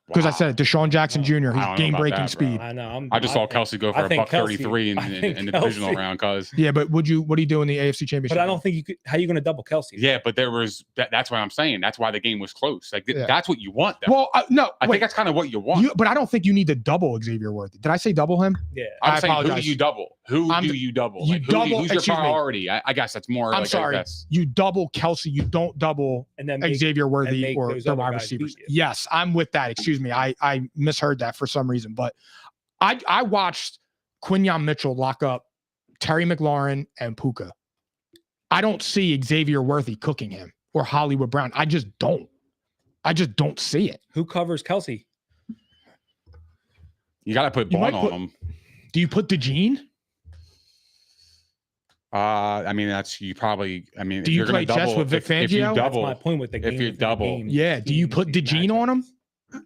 Because I said Deshaun Jackson Jr., he's game-breaking speed. I know. I just saw Kelsey go for a $133 in the divisional round. Yeah, but what do you do in the AFC Championship? But I don't think you could. How are you going to double Kelsey? Yeah, but there was that's what I'm saying. That's why the game was close. Like that's what you want. Though. Well, no, I think that's kind of what you want. But I don't think you need to double Xavier Worthy. Did I say double him? Yeah, I'm saying who do you double? Who do you double? You double. Who's your priority? I guess that's more. I'm sorry. You double Kelsey. You don't double Xavier Worthy or the wide receivers. Yes, I'm with that. Excuse me. I misheard that for some reason, but I watched Quinyon Mitchell lock up Terry McLaurin and Puka. I don't see Xavier Worthy cooking him or Hollywood Brown. I just don't see it. Who covers Kelsey? You got to put Bond on him. Do you put DeJean? I mean, that's you probably. I mean, do you play chess with Vic Fangio? If you double, that's my point with the game. If you double, yeah. Do you put DeJean on him?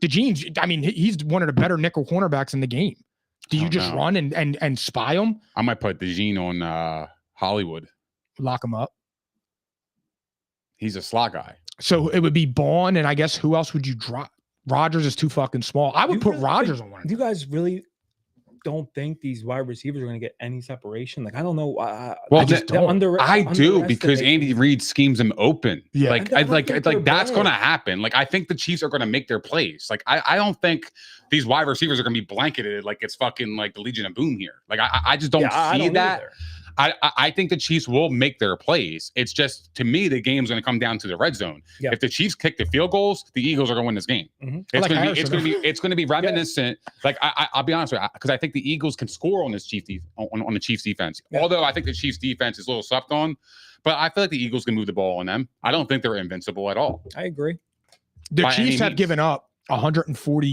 DeJean, I mean, he's one of the better nickel cornerbacks in the game. Do you just run and spy them? I might put DeJean on Hollywood. Lock him up. He's a slot guy. So it would be Bond, and I guess who else would you drop? Rogers is too fucking small. I would put Rogers on one. You guys really don't think these wide receivers are going to get any separation? Like, I don't know. Well, I do because Andy Reid schemes them open. Yeah, like that's going to happen. Like, I think the Chiefs are going to make their plays. Like, I don't think these wide receivers are going to be blanketed like it's fucking like the Legion of Boom here. Like, I just don't see that. I think the Chiefs will make their plays. It's just, to me, the game's going to come down to the red zone. Yeah. If the Chiefs kick the field goals, the Eagles are going to win this game. Mm-hmm. It's going to be reminiscent. Yeah. Like, I'll be honest with you, because I think the Eagles can score on this on the Chiefs defense. Yeah. Although I think the Chiefs defense is a little slept on, but I feel like the Eagles can move the ball on them. I don't think they're invincible at all. I agree. The Chiefs have given up 148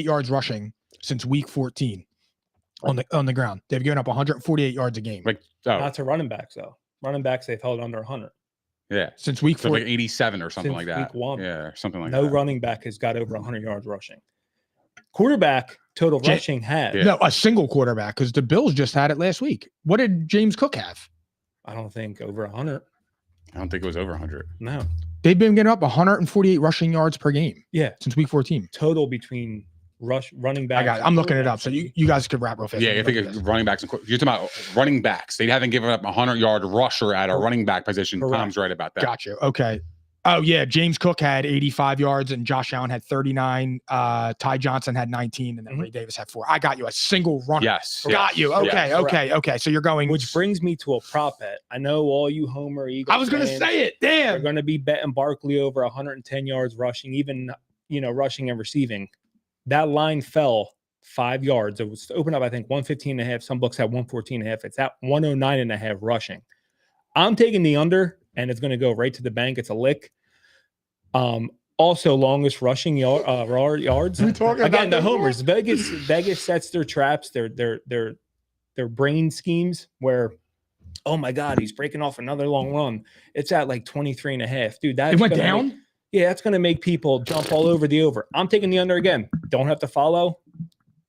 yards rushing since week 14. On the ground, they've given up 148 yards a game. Like not to running backs though. Running backs they've held under 100. Yeah, since week 4, like 87 or something like that. Week 1. Yeah, something like that. No running back has got over 100 yards rushing. Quarterback total rushing had no a single quarterback because the Bills just had it last week. What did James Cook have? I don't think over 100. I don't think it was over 100. No, they've been getting up 148 rushing yards per game. Yeah, since week 14 total between running back. I'm looking it up, so you guys could wrap real fast. Yeah, I think it's running backs. You're talking about running backs. They haven't given up a 100-yard rusher at a running back position. Correct. Tom's right about that. Gotcha. Okay. Oh yeah, James Cook had 85 yards and Josh Allen had 39. Ty Johnson had 19, and then Ray Davis had 4. I got you a single runner. Yes, got you. Okay, yes. Okay. So you're going, which brings me to a prop bet. I know all you Homer Eagles. I was going to say it. Damn, you're going to be betting Barkley over 110 yards rushing, even rushing and receiving. That line fell 5 yards. It was open up, I think, 115.5. Some books have 114.5. It's at 109.5 rushing. I'm taking the under, and it's going to go right to the bank. It's a lick. Also, longest rushing yards. Again, the homers. Vegas sets their traps, their brain schemes where, oh my God, he's breaking off another long run. It's at like 23.5. Dude, that went down. Yeah, that's going to make people jump all over the over. I'm taking the under again. Don't have to follow.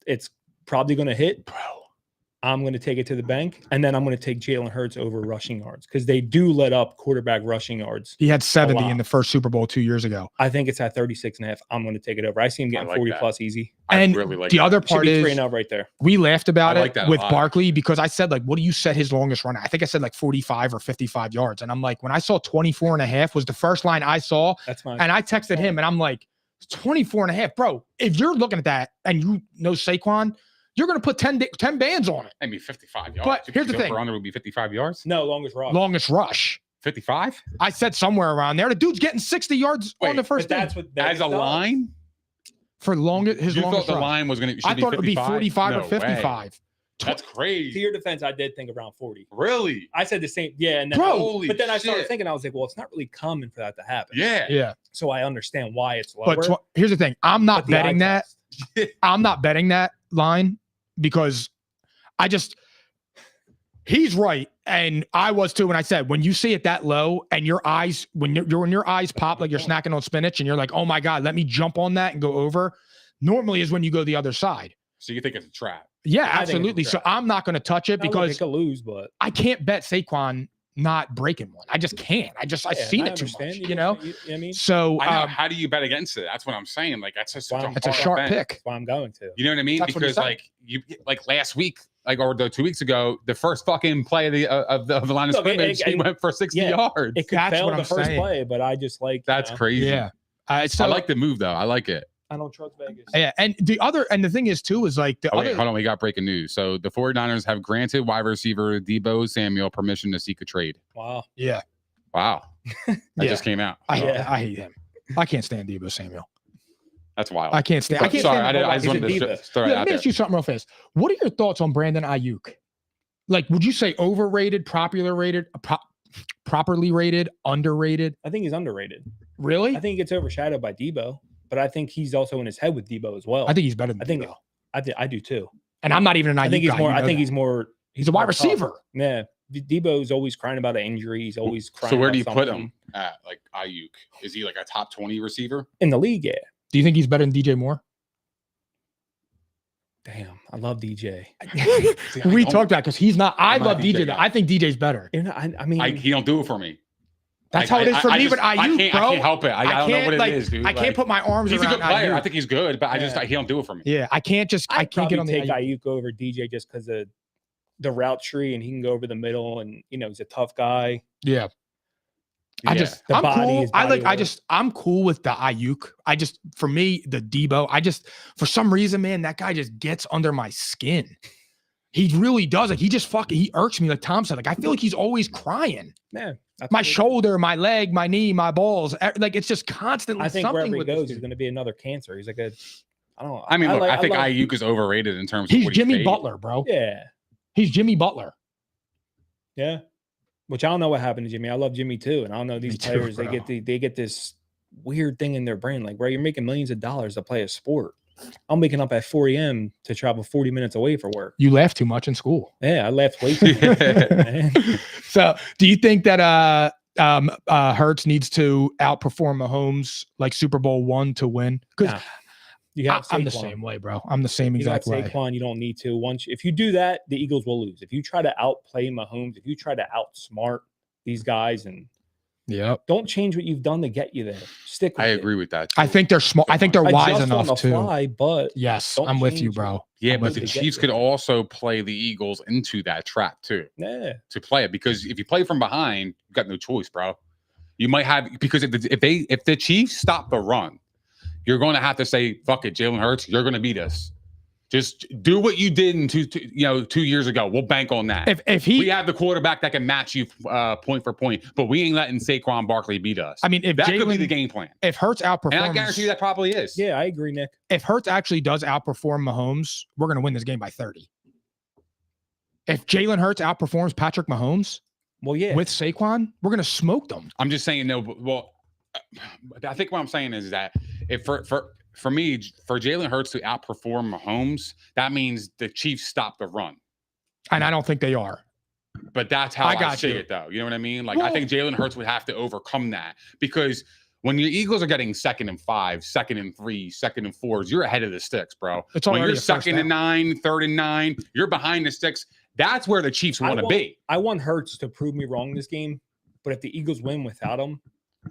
It's probably going to hit. Bro, I'm going to take it to the bank, and then I'm going to take Jalen Hurts over rushing yards because they do let up quarterback rushing yards. He had 70 in the first Super Bowl 2 years ago. I think it's at 36.5. I'm going to take it over. I see him getting 40 plus easy. And really like the other part is 3-0 right there. We laughed about it with Barkley because I said, like, what do you set his longest run at? I think I said like 45 or 55 yards. And I'm like, when I saw 24.5 was the first line I saw. That's fine. And I texted him and I'm like, 24.5, bro. If you're looking at that and you know Saquon, you're going to put 10 bands on it. I mean, 55 yards. But here's the thing. Under would be 55 yards? No, longest rush. Longest rush. 55? I said somewhere around there. The dude's getting 60 yards on the first day. As a line? For longest, his longest thought the line was going to be 55? I thought it would be 45 or 55. Way. That's crazy. To your defense, I did think around 40. Really? I said the same. Yeah. And then, but then I started thinking, I was like, well, it's not really common for that to happen. Yeah. So I understand why it's lower. But here's the thing. I'm not betting that. I'm not betting that line because he's right. And I was too. When I said, when you see it that low and your eyes, when your eyes pop like you're snacking on spinach and you're like, oh my God, let me jump on that and go over. Normally is when you go the other side. So you think it's a trap? Yeah, absolutely. So I'm not going to touch it because I could lose, but I can't bet Saquon not breaking one. I just can't. I've seen it too much, you know? I mean, so how do you bet against it? That's what I'm saying. Like, that's just it's a sharp pick. That's why I'm going to. You know what I mean? Because like last week, or 2 weeks ago, the first fucking play of the line of scrimmage, he went for 60 yards. It could fail the first play, but I just like that's crazy. Yeah, I like the move though. I like it. I don't trust Vegas. Yeah, and the thing is too is like hold on, we got breaking news. So the 49ers have granted wide receiver Deebo Samuel permission to seek a trade. Wow. Yeah. Wow. That just came out. I hate him. I can't stand Deebo Samuel. That's wild. I can't stand. I just wanted to throw it out there. Let me ask you something real fast. What are your thoughts on Brandon Ayuk? Like, would you say overrated, properly rated, underrated? I think he's underrated. Really? I think he gets overshadowed by Deebo. But I think he's also in his head with Deebo as well. I think he's better than Deebo. I do too. And I'm not even an Ayuk guy. He's a wide receiver. Yeah. Deebo's always crying about an injury. He's always crying. So where do you put him at? Like Ayuk? Is he like a top 20 receiver? In the league, yeah. Do you think he's better than DJ Moore? Damn, I love DJ. We talked about because he's not. I I'm not love a DJ DJ. guy. I think DJ's better. You know, I mean, He don't do it for me. That's how it is for me with Ayuk, bro. I can't help it. I don't know what it is, dude. I can't put my arms He's a around good player. Ayuk. I think he's good, but he don't do it for me. Yeah, I can't get on the take Ayuk over DJ just because of the route tree, and he can go over the middle, and he's a tough guy. Yeah. Yeah. I'm cool. I'm cool with the Ayuk. For me, the Debo, for some reason, man, that guy just gets under my skin. He really does. Like, he irks me. Like Tom said, like, I feel like he's always crying. Man, my shoulder, my leg, my knee, my balls. Like, it's just constantly I think something wherever he with goes, he's going to be another cancer. He's like I don't know. I mean, I think Ayuk is overrated in terms of he's what Jimmy paid. Butler, bro. Yeah. He's Jimmy Butler. Yeah. Which I don't know what happened to Jimmy. I love Jimmy too. And I don't know these players, they get this weird thing in their brain. Like, bro, you're making millions of dollars to play a sport. I'm waking up at 4 a.m. to travel 40 minutes away for work. You laugh too much in school. Yeah, I laughed way too much. So do you think that Hurts needs to outperform Mahomes like Super Bowl I to win? Because I'm the same way, bro. I'm the same exact way. Saquon, you don't need to. If you do that, the Eagles will lose. If you try to outplay Mahomes, if you try to outsmart these guys, and don't change what you've done to get you there. Stick with it. I agree with that too. I think they're smart. I think they're wise enough to fly, but yes, I'm with you, bro. Yeah, but the Chiefs could also play the Eagles into that trap too. Yeah. To play it, because if you play from behind, you've got no choice, bro. You might have, because if the Chiefs stop the run, you're going to have to say, fuck it, Jalen Hurts, you're going to beat us. Just do what you did in 2 years ago. We'll bank on that. We have the quarterback that can match you point for point, but we ain't letting Saquon Barkley beat us. I mean, if that Jalen, could be the game plan. If Hurts outperforms, and I guarantee you that probably is. Yeah, I agree, Nick. If Hurts actually does outperform Mahomes, we're going to win this game by 30. If Jalen Hurts outperforms Patrick Mahomes, with Saquon, we're going to smoke them. I'm just saying, no, well, I think what I'm saying is that if for me, for Jalen Hurts to outperform Mahomes, that means the Chiefs stop the run. And I don't think they are. But that's how I see it, though. You know what I mean? Like, I think Jalen Hurts would have to overcome that, because when your Eagles are getting 2nd and 5, 2nd and 3, 2nd and 4s, you're ahead of the sticks, bro. It's when you're 2nd and 9, 3rd and 9, you're behind the sticks. That's where the Chiefs want to be. I want Hurts to prove me wrong this game, but if the Eagles win without him,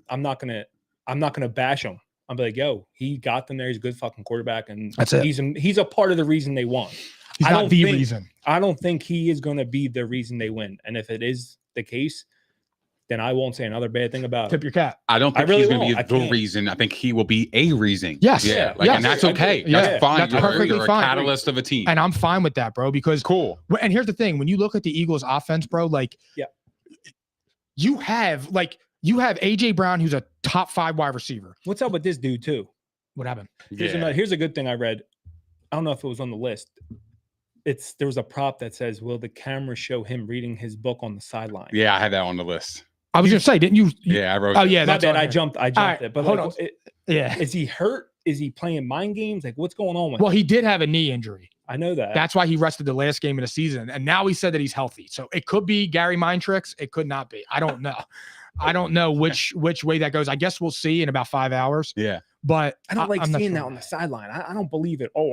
I'm not gonna bash him. I'm like, yo, he got them there. He's a good fucking quarterback, and that's it. He's a part of the reason they won. He's not the reason. I don't think he is going to be the reason they win. And if it is the case, then I won't say another bad thing about Tip your cap. I don't think he's going to be the reason. I think he will be a reason. Yes. Yeah. And that's okay. That's fine. That's perfectly you're fine. A catalyst of a team. And I'm fine with that, bro, because cool. And here's the thing. When you look at the Eagles offense, bro, like you have AJ Brown, who's a top 5 wide receiver. What's up with this dude too? What happened? Here's a good thing I read. I don't know if it was on the list. There was a prop that says, will the camera show him reading his book on the sideline? Yeah, I had that on the list. I was gonna say, didn't you? Yeah, I wrote. Oh yeah, that's bad. I jumped it. But hold on. Is he hurt? Is he playing mind games? Like, what's going on with him? He did have a knee injury. I know that. That's why he rested the last game of the season, and now he said that he's healthy. So it could be Gary mind tricks. It could not be. I don't know. I don't know which way that goes. I guess we'll see in about 5 hours. Yeah. But I don't like seeing that on the sideline. I don't believe it. Oh,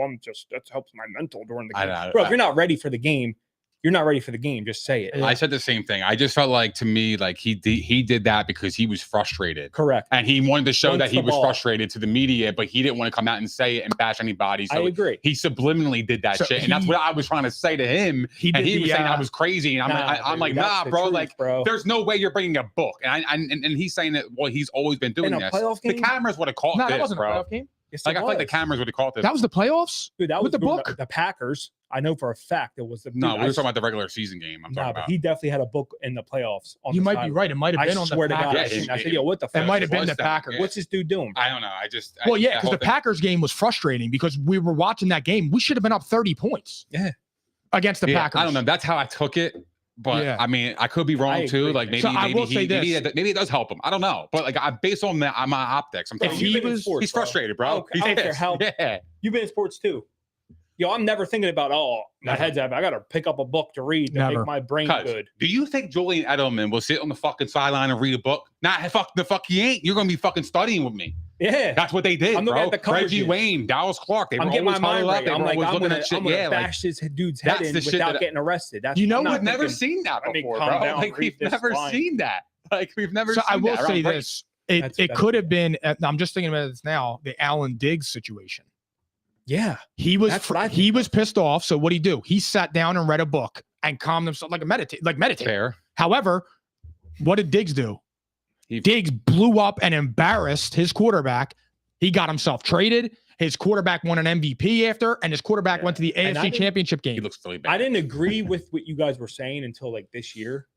that helps my mental during the game. Bro, if you're not ready for the game, you're not ready for the game. Just say it. I said the same thing. I just felt like, to me, like he did that because he was frustrated. Correct. And he wanted to show that he was frustrated to the media, but he didn't want to come out and say it and bash anybody. So I agree. He subliminally did that shit. And that's what I was trying to say to him. He was saying I was crazy. And I'm like, nah, bro. Like, there's no way you're bringing a book. And he's saying that, well, he's always been doing this. The cameras would have caught this, that wasn't bro. A playoff game. Like, I feel like the cameras would have caught this. That was the playoffs? Dude, that was the book? The Packers. I know for a fact it was the. No, we were talking about the regular season game. I'm talking about. But he definitely had a book in the playoffs. You might be right. It might have been on the Packers. I said, yo, what the fuck? It might have been the Packers. What's this dude doing? I don't know. Because the Packers game was frustrating because we were watching that game. We should have been up 30 points. Yeah. Against the Packers. I don't know. That's how I took it. But I mean, I could be wrong too. Like maybe it does help him. I don't know. But like, based on my optics, I'm telling you, he's frustrated, bro. He's help. Yeah, you've been in sports too. Yo, I'm never thinking about my head's up. I gotta pick up a book to read to make my brain good. Do you think Julian Edelman will sit on the fucking sideline and read a book? Nah, the fuck he ain't. You're gonna be fucking studying with me. Yeah. That's what they did, I'm looking bro. at the coverages. Reggie Wayne, Dallas Clark. They were I'm getting my always mind huddled up. right. They I'm were like, always I'm looking gonna at shit. yeah, Yeah, like, bash this dude's head that's in the shit without that- getting arrested. That's You know I'm not what? we've never thinking, seen that let me before, calm bro. down, Like, read we've this never line. seen that. Like, we've never So seen I will that. say Right. this. That's It could have been, I'm just thinking about this now, the Alan Diggs situation. Yeah. He was That's what I he think was pissed off. So what did he do? He sat down and read a book and calmed himself like meditate. Fair. However, what did Diggs do? He- Diggs blew up and embarrassed his quarterback. He got himself traded. His quarterback won an MVP after, and his quarterback went to the And I AFC Championship He game. looks really bad. I didn't agree with what you guys were saying until like this year.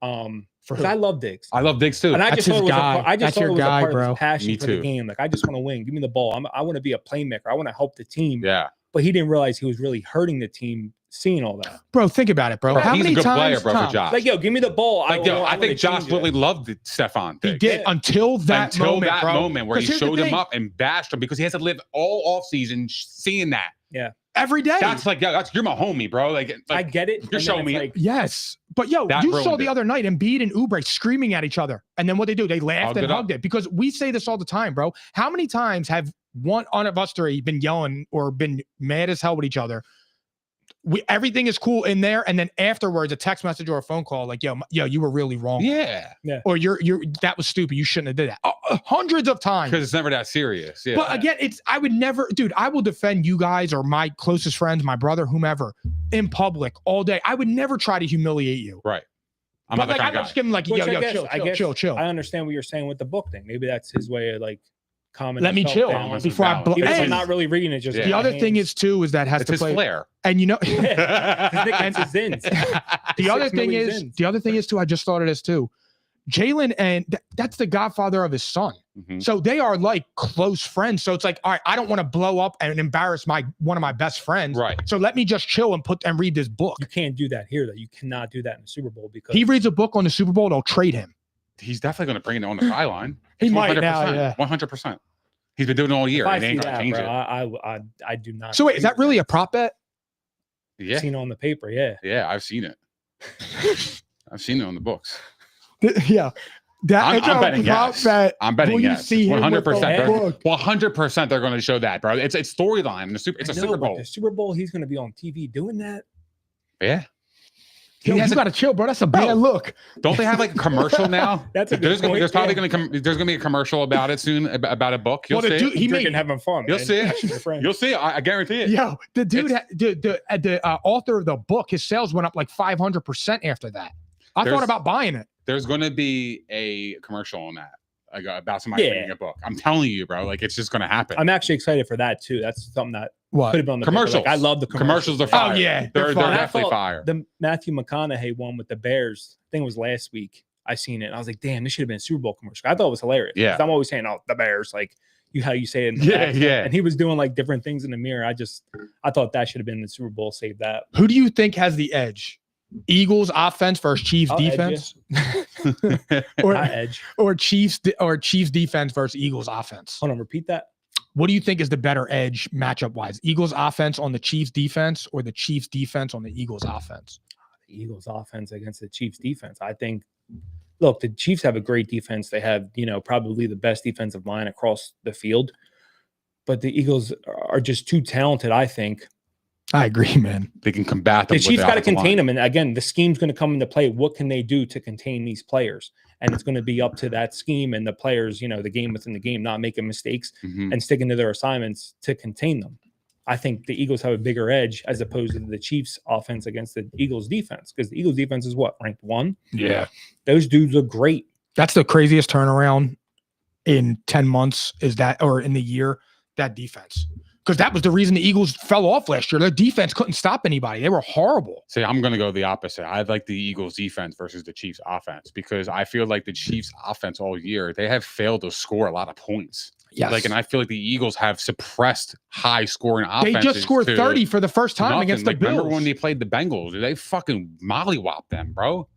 For Because I love Diggs. I love Diggs too. And I That's just thought his it was guy. I just That's thought your it was guy, a part of bro. his passion Me for the too. game. Like, I just want to win. Give me the ball. I want to be a playmaker. I want to help the team. Yeah. But he didn't realize he was really hurting the team seeing all that. Bro, think about it, bro. Bro, How he's many a good times, player, bro, Tom, for Josh. Like, yo, give me the ball. Like, yo, I wanna think Josh change it. really loved Stephon he Diggs. did until that Until moment, that bro. moment where he 'Cause here's the showed him thing. up and bashed him because he has to live all offseason seeing that. Every day. That's like, yeah, you're my homie, bro. Like I get it. you're and then showing it's me it. like, Yes. But yo, That you saw ruined the it. other night Embiid and Oubre screaming at each other. And then what they do, they laughed Hugged and it up. hugged it. Because we say this all the time, bro. How many times have one of us three been yelling or been mad as hell with each other? Everything is cool in there, and then afterwards, a text message or a phone call, like, yo, you were really wrong. Yeah. Or you're that was stupid. You shouldn't have did that. Hundreds of times. Because it's never that serious. Yeah. But again, I would never, dude, I will defend you guys or my closest friends, my brother, whomever, in public all day. I would never try to humiliate you. right. I'm But not like, the I kind would of just guy. give him like, Which yo, I guess- chill. I understand what you're saying with the book thing. Maybe that's his way of like calming. Let me himself chill down. before I blow. Even Even if I'm And not really reading it, just Yeah. the other thing is too is that has It's to his play. flair. And you know, and his zins. the other 6 thing million is, zins. too. I just thought of this too. Jalen and that's the godfather of his son. Mhm. So they are like close friends. So it's like, all right, I don't want to blow up and embarrass one of my best friends. Right. So let me just chill and read this book. You can't do that here, though. You cannot do that in the Super Bowl because He reads a book on the Super Bowl, they'll trade him. He's definitely going to bring it on the sideline. He might now, yeah. 100%. He's been doing it all year. if I And they see ain't going to that, change bro, it. I do not. So wait, is agree that with really a prop bet? Yeah. Seen on the paper? Yeah. Yeah. I've seen it. I've seen it on the books. Yeah. I'm betting yes. I'm betting Will you yes. see him with the 100%. book? 100% they're going to show that, bro. It's storyline. It's I a know, Super but Bowl. The Super Bowl, he's going to be on TV doing that. Yeah. Yo, He has you a- gotta chill, bro. That's a bad look. Don't they have like a commercial now? That's a good there's point, probably yeah. there's gonna be a commercial about it soon about a book. You'll Well, the see dude- it. he Drinking, made- having fun. You'll man. see it. Actually, your friend. You'll see it. I guarantee it. Yo, the dude, the author of the book, his sales went up like 500% after that. I There's- thought about buying it. There's gonna be a commercial on that. Like about somebody Yeah. reading a book. I'm telling you, bro. Like it's just gonna happen. I'm actually excited for that too. That's something that What? could have been on the paper. Commercials. Like, I love the Commercials are Oh, fire. yeah. They're They're fire. And I definitely thought fire. The Matthew McConaughey one with the Bears, I think it was last week. I seen it. And I was like, damn, this should have been a Super Bowl commercial. I thought it was hilarious. Yeah. 'Cause I'm always saying, oh, the Bears, like how you say it. In the Yeah, accent. yeah. And he was doing like different things in the mirror. I thought that should have been the Super Bowl. Save that. Who do you think has the edge? Eagles offense versus Chiefs I'll edge defense, Or or edge. Chiefs defense versus Eagles offense? Hold on, repeat that. What do you think is the better edge matchup wise? Eagles offense on the Chiefs defense or the Chiefs defense on the Eagles offense? The Eagles offense against the Chiefs defense. I think, look, the Chiefs have a great defense. They have, probably the best defensive line across the field. But the Eagles are just too talented, I think. I agree, man. They can combat them. The with Chiefs got to offensive contain line. them. And again, the scheme's going to come into play. What can they do to contain these players? And it's going to be up to that scheme and the players, the game within the game, not making mistakes Mhm. and sticking to their assignments to contain them. I think the Eagles have a bigger edge as opposed to the Chiefs offense against the Eagles defense, because the Eagles defense is what, ranked 1? Yeah. Those dudes look great. That's the craziest turnaround in 10 months or in the year, that defense. Because that was the reason the Eagles fell off last year. Their defense couldn't stop anybody. They were horrible. See, I'm going to go the opposite. I like the Eagles defense versus the Chiefs offense because I feel like the Chiefs offense all year, they have failed to score a lot of points. Yes. Like, and I feel like the Eagles have suppressed high scoring They offenses. just scored to 30 for the first time nothing. against the Like, Bills. remember when they played the Bengals? They fucking mollywopped them, bro.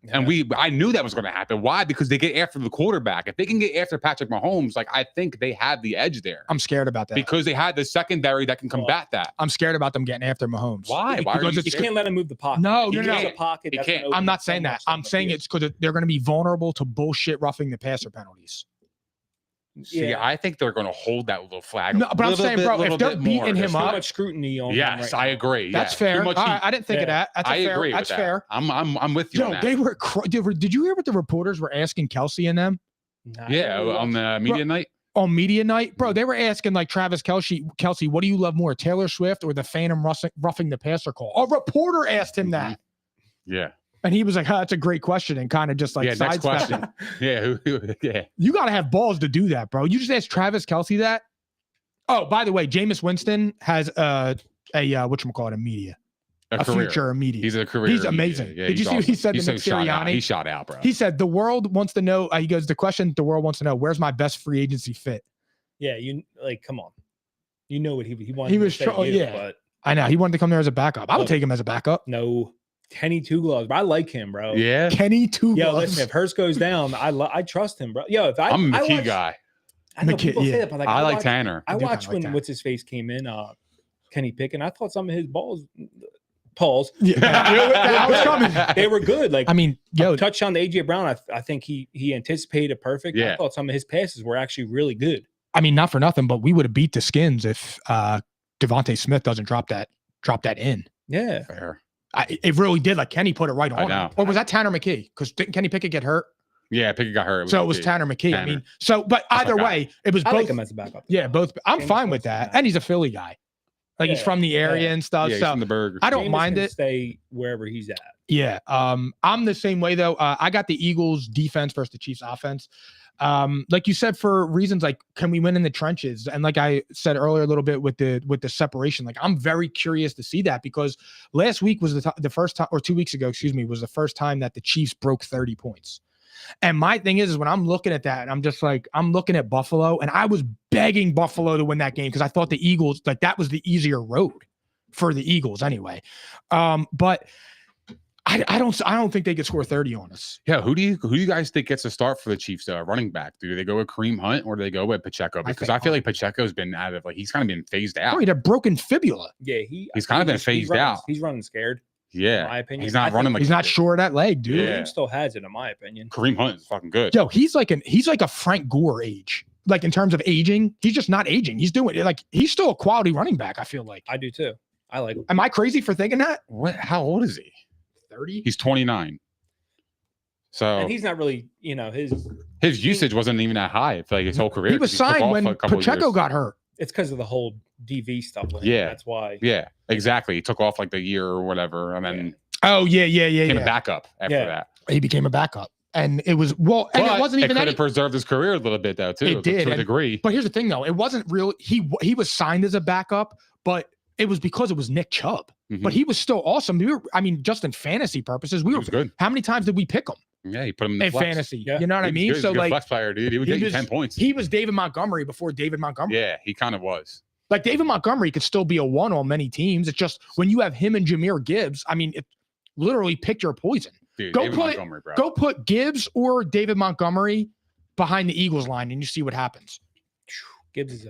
And I knew that was going to happen. Why? Because they get after the quarterback. If they can get after Patrick Mahomes, like I think they have the edge there. I'm scared about that. Because they had the secondary that can combat that. I'm scared about them getting after Mahomes. Why? Why are Because you it's You can't let him move the pocket. No, He no, moves no. the pocket. He that's can't. gonna open I'm not so saying that. much I'm on the saying field. it's because they're going to be vulnerable to bullshit roughing the passer penalties. See, I think they're going to hold that little flag. No, but I'm saying, bro, if they're beating him too up, much scrutiny on him yes, right I now. agree. That's yeah. fair. Too much All right, heat. I didn't think of that. That's I fair. agree. That's with fair. That. I'm with you. Yo, on that. they were. Did you hear what the reporters were asking Kelsey and them? Yeah, on the media night. On media night, bro, they were asking like Travis Kelsey, what do you love more, Taylor Swift or the Phantom roughing the passer call? A reporter asked him that. Yeah. And he was like, that's a great question, and kind of just like next question. Yeah, yeah. You got to have balls to do that, bro. You just asked Travis Kelsey that. Oh, by the way, Jameis Winston has a media. A future media. He's a career. He's amazing. Yeah, Did you see what he said to Nick Sirianni? He shot out, bro. He said, the world wants to know, he goes, the question the world wants to know, where's my best free agency fit? Yeah, come on. You know what he wanted he was to say yeah. But I know. He wanted to come there as a backup. I would take him as a backup. No. Kenny Two Gloves. I like him, bro. Yeah. Kenny Two Gloves. Yo, listen, if Hurst goes down, I trust him, bro. Yo, I'm a McKee guy. I know people say that, but I like Tanner. I watched when what's his face came in, Kenny Pickett. I thought some of his balls. I was coming. They were good. Like, I mean, yo, touchdown to AJ Brown. I think he anticipated perfect. Yeah. I thought some of his passes were actually really good. I mean, not for nothing, but we would have beat the Skins if Devontae Smith doesn't drop that in. Yeah, fair. It really did. Like Kenny put it right on him. Or was that Tanner McKee? Because didn't Kenny Pickett get hurt? Yeah, Pickett got hurt. So it was Tanner McKee. I mean, but either way, it was both. I like him as a backup. Yeah, both. I'm fine with that. And he's a Philly guy. Like he's from the area and stuff. Yeah, so he's from the Burgers. I don't mind it. Stay wherever he's at. Yeah. I'm the same way though. I got the Eagles defense versus the Chiefs offense. Like you said, for reasons like, can we win in the trenches? And like I said earlier a little bit with the separation, like I'm very curious to see that, because last week was the first time, or 2 weeks ago, was the first time that the Chiefs broke 30 points. And my thing is when I'm looking at that, and I'm just like, I'm looking at Buffalo, and I was begging Buffalo to win that game because I thought the Eagles, like that was the easier road for the Eagles anyway. But I don't think they could score 30 on us. Yeah, who do you guys think gets a start for the Chiefs? Running back? Do they go with Kareem Hunt or do they go with Pacheco? Because I feel like Pacheco's been out of he's kind of been phased out. Oh, he had a broken fibula. Yeah, he's kind of been phased out. He's running scared. Yeah, in my opinion, he's not running. He's not sure of that leg, dude. Kareem still has it, in my opinion. Kareem Hunt is fucking good. Yo, he's like a Frank Gore age. Like in terms of aging, he's just not aging. He's doing it like he's still a quality running back. I feel like. I do too. I like him. Am I crazy for thinking that? What? How old is he? 30. He's 29. So and he's not really, his usage wasn't even that high for like his whole career. He was signed when Pacheco got hurt. It's because of the whole DV stuff. Yeah, that's why. Yeah, exactly. He took off like the year or whatever, and then became a backup after that. He became a backup, and it was and it wasn't even. It could have preserved his career a little bit though too. It did to a degree. But here's the thing though, it wasn't real. He was signed as a backup, but it was because it was Nick Chubb. But he was still awesome. Just in fantasy purposes, he was good. How many times did we pick him? Yeah, he put him in flex. Fantasy. Yeah. You know what I mean? So like flex player, dude. He would get you 10 points. He was David Montgomery before David Montgomery. Yeah, he kind of was. Like David Montgomery could still be a one on many teams. It's just when you have him and Jahmyr Gibbs, I mean, it literally pick your poison. Dude, go put Gibbs or David Montgomery behind the Eagles line and you see what happens. Gibbs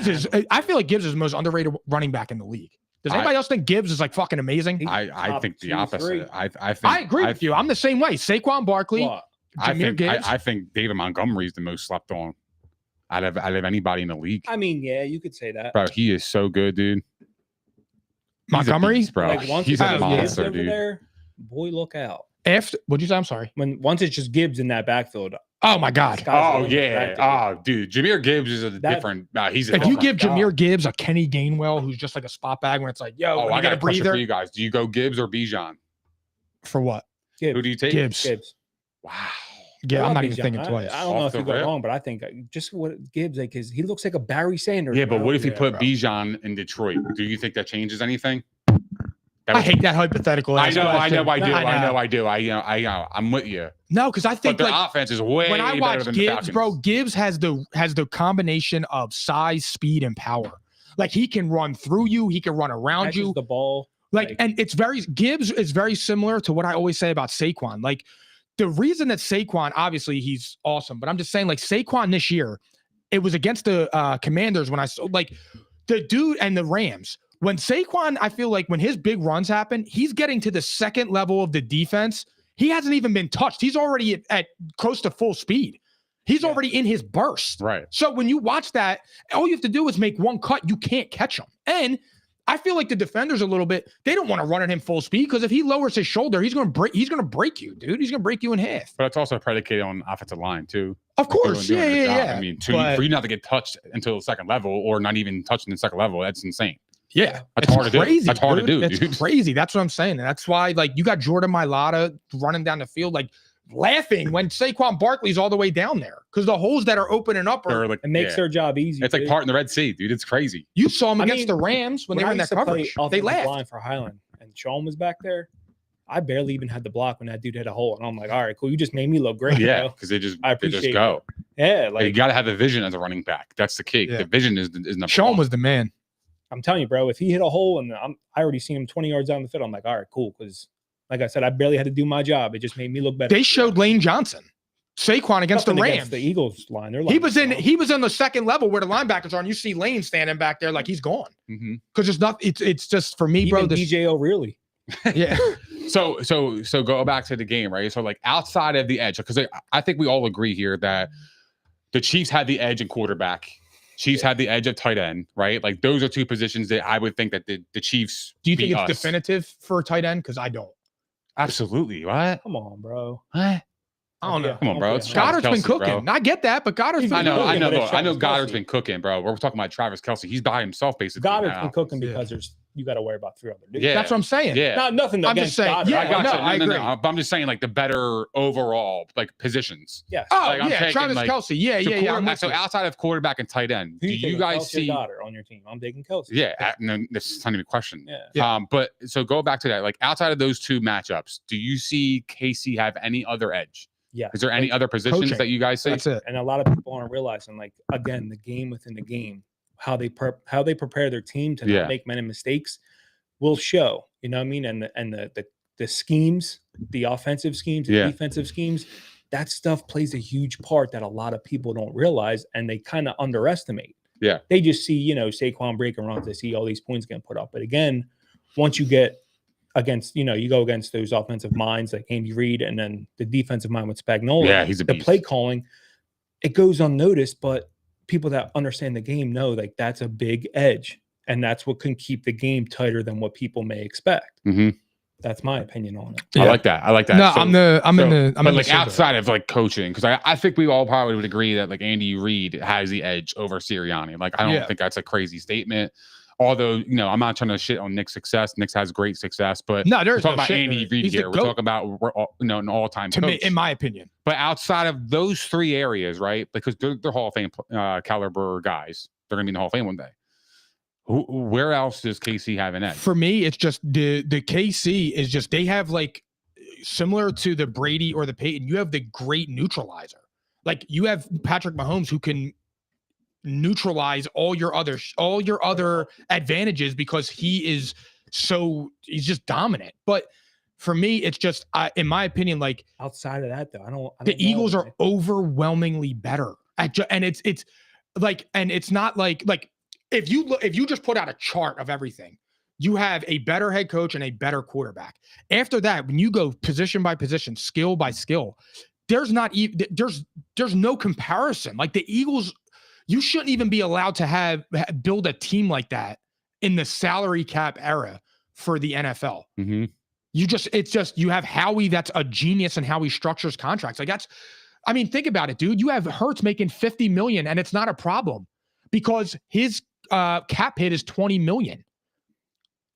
is I feel like Gibbs is the most underrated running back in the league. Does anybody else think Gibbs is like fucking amazing? I think the opposite. I agree with you. I'm the same way. Saquon Barkley, Jahmyr Gibbs. I think David Montgomery is the most slept on out of anybody in the league. I mean, yeah, you could say that. Bro, he is so good, dude. Montgomery, beast, bro. Like he's a monster, dude. There, boy, look out. What'd you say? I'm sorry. Once it's just Gibbs in that backfield. Oh my God. Oh yeah. Oh dude. Jahmyr Gibbs is a different. If you give Jahmyr Gibbs a Kenny Gainwell, who's just like a spot bag, where it's like, yo, I got a question for you guys. Do you go Gibbs or Bijan? For what? Gibbs. Who do you take? Gibbs. Wow. Yeah, I'm not even thinking twice. I don't know if you go wrong, but I think just what Gibbs, like, because he looks like a Barry Sanders. Yeah, but what if you put Bijan in Detroit? Do you think that changes anything? I hate that hypothetical. I know. I'm with you. No, because I think the offense is way when I watch better than Gibbs, bro, Gibbs has the combination of size, speed, and power. Like he can run through you, he can run around you. The ball. And Gibbs is very similar to what I always say about Saquon. Like the reason that Saquon, obviously he's awesome, but I'm just saying like Saquon this year, it was against the Commanders when I saw like the dude and the Rams. When Saquon, I feel like when his big runs happen, he's getting to the second level of the defense. He hasn't even been touched. He's already at close to full speed. He's already in his burst. Right. So when you watch that, all you have to do is make one cut. You can't catch him. And I feel like the defenders a little bit, they don't want to run at him full speed because if he lowers his shoulder, he's going to break you, dude. He's going to break you in half. But it's also predicated on offensive line too. Of course. Yeah. I mean, for you not to get touched until the second level or not even touching the second level, that's insane. Yeah. That's hard to do. That's hard to do, dude. It's crazy. That's what I'm saying. And that's why, like, you got Jordan Mailata running down the field, like, laughing when Saquon Barkley's all the way down there because the holes that are opening up like, it makes their job easy. It's like part in the Red Sea, dude. It's crazy. You saw him against the Rams when they were in that coverage. They laughed. Line for Highland and Sean was back there. I barely even had the block when that dude hit a hole, and I'm like, all right, cool. You just made me look great. Yeah, because they just go. Yeah, like you got to have the vision as a running back. That's the key. Yeah. The vision is number Sean one. was the man. I'm telling you, bro. If he hit a hole and I already seen him 20 yards down the field, I'm like, all right, cool, because. Like I said, I barely had to do my job. It just made me look better. They showed Lane Johnson, Saquon against the Rams. The Eagles line. He was in the second level where the linebackers are, and you see Lane standing back there like he's gone. Because it's not. It's just for me, even bro. DJ O'Reilly. Yeah. So go back to the game, right? So like outside of the edge, because I think we all agree here that the Chiefs had the edge in quarterback. Chiefs had the edge of tight end, right? Like those are two positions that I would think that the Chiefs. Do you think it's definitive for tight end? Because I don't. Absolutely. What? Come on, bro. What? I don't know. Come on, bro. Goddard's been cooking. Bro. I get that, but Goddard's been cooking. I know Goddard's been cooking, bro. We're talking about Travis Kelce. He's by himself, basically. Goddard's been cooking because you got to worry about 3 other dudes. Yeah. That's what I'm saying. Yeah. Nothing I'm just saying. Goddard. Yeah, I agree. But I'm just saying, like, the better overall, like, positions. Yes. Oh, like, yeah. Travis Kelce. Yeah. So outside of quarterback and tight end, do you guys see Goddard on your team? I'm taking Kelce. Yeah. No, this is not even a question. Yeah. But so go back to that. Like, outside of those two matchups, do you see KC have any other edge? Yeah. Is there any other positions that you guys see? That's it. And a lot of people aren't realizing, like, again, the game within the game, how they prepare their team to not make many mistakes will show. You know what I mean? And the schemes, the offensive schemes, the defensive schemes, that stuff plays a huge part that a lot of people don't realize and they kind of underestimate. Yeah. They just see, Saquon breaking runs, they see all these points getting put up. But again, once you get against, you go against those offensive minds like Andy Reid and then the defensive mind with Spagnuolo. Yeah, he's a beast. The play calling, it goes unnoticed, but people that understand the game know like that's a big edge. And that's what can keep the game tighter than what people may expect. That's my opinion on it. Yeah. I like that. No, so, I'm in the outside of like coaching, because I think we all probably would agree that like Andy Reid has the edge over Sirianni. Like I don't think that's a crazy statement. Although, I'm not trying to shit on Nick's success. Nick has great success, but we're talking about Andy Reid here. We're talking about an all-time coach. Me, in my opinion. But outside of those three areas, right? Because they're Hall of Fame caliber guys. They're gonna be in the Hall of Fame one day. Where else does KC have an edge? For me, it's just the KC is just they have like similar to the Brady or the Peyton. You have the great neutralizer. Like you have Patrick Mahomes who can neutralize all your other advantages because he's just dominant. But for me, it's just in my opinion, like outside of that though, I don't the Eagles are overwhelmingly better and it's not like if you just put out a chart of everything, you have a better head coach and a better quarterback. After that, when you go position by position, skill by skill, there's no comparison. Like the Eagles, you shouldn't even be allowed to build a team like that in the salary cap era for the NFL. You have Howie, that's a genius in how he structures contracts. Like think about it, dude. You have Hurts making $50 million and it's not a problem because his cap hit is $20 million.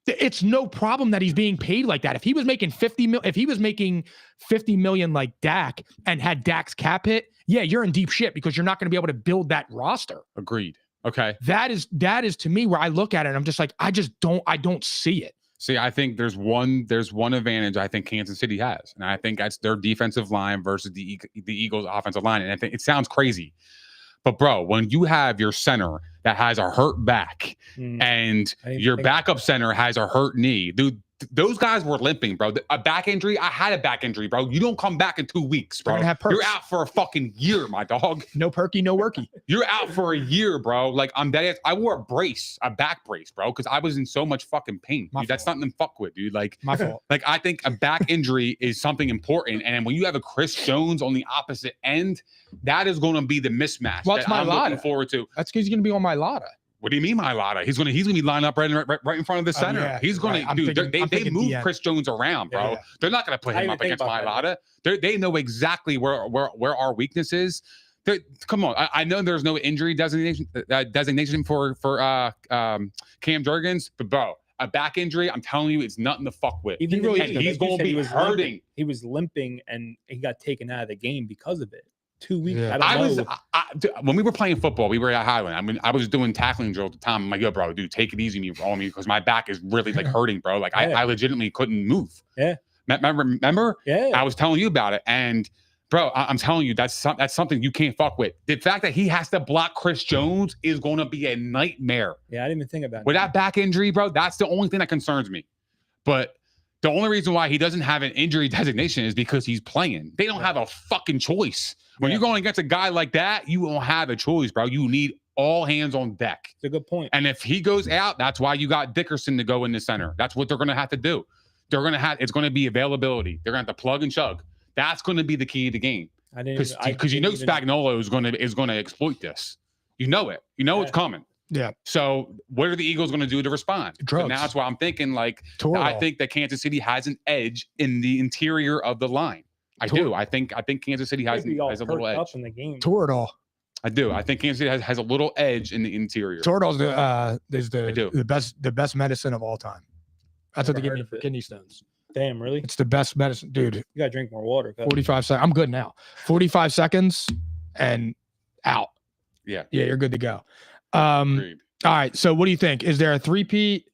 It's no problem that he's being paid like that. If he was making $50 million like Dak and had Dak's cap hit, yeah, you're in deep shit because you're not going to be able to build that roster. Agreed. Okay. That is to me where I look at it and I'm just like, I don't see it. See, I think there's one advantage I think Kansas City has, and I think that's their defensive line versus the Eagles' offensive line. And I think it sounds crazy, but bro, when you have your center that has a hurt back and your backup center has a hurt knee, dude, those guys were limping, bro. A back injury. I had a back injury, bro. You don't come back in 2 weeks, bro. You're out for a fucking year, my dog. No perky, no worky. You're out for a year, bro. Like I'm dead. I wore a back brace, bro, because I was in so much fucking pain. Dude, that's nothing to fuck with, dude. Like my fault. Like I think a back injury is something important, and when you have a Chris Jones on the opposite end, that is going to be the mismatch. Well, that's my looking forward to. That's because he's going to be on my Lotta. What do you mean, my Lotta? He's gonna be lined up right in front of the center. Yeah, He's gonna they move Chris Jones around, bro. Yeah. They're not gonna put him up against my Lotta. They know exactly where our weakness is. Come on, I know there's no injury designation for Cam Jurgens, but bro, a back injury, I'm telling you, it's nothing to fuck with. Even he's going to be hurting. He was limping, and he got taken out of the game because of it. 2 weeks. Yeah. When we were playing football, we were at Highland. I mean, I was doing tackling drill at the time. I'm like, yo, bro, dude, take it easy on me because my back is really like hurting, bro. Like I legitimately couldn't move. Yeah. Remember? Yeah. I was telling you about it. And bro, I'm telling you, that's something you can't fuck with. The fact that he has to block Chris Jones is going to be a nightmare. Yeah, I didn't even think about with that back injury, bro. That's the only thing that concerns me. But the only reason why he doesn't have an injury designation is because he's playing. They don't have a fucking choice. When you're going against a guy like that, you don't have a choice, bro. You need all hands on deck. It's a good point. And if he goes out, that's why you got Dickerson to go in the center. That's what they're going to have to do. It's going to be availability. They're going to have to plug and chug. That's going to be the key to the game. Because Spagnuolo is going to exploit this. You know it. You know it's coming. Yeah. So what are the Eagles going to do to respond? Drugs. So now that's why I'm thinking I think that Kansas City has an edge in the interior of the line. I do. I think Kansas City has a little edge in the game. Toradol. I do. I think Kansas City has a little edge in the interior. Toradol's the best medicine of all time. That's what they give me for kidney stones. Damn, really? It's the best medicine, dude. You gotta drink more water. 45 seconds. I'm good now. 45 seconds and out. Yeah, you're good to go. All right. So what do you think? Is there a three-peat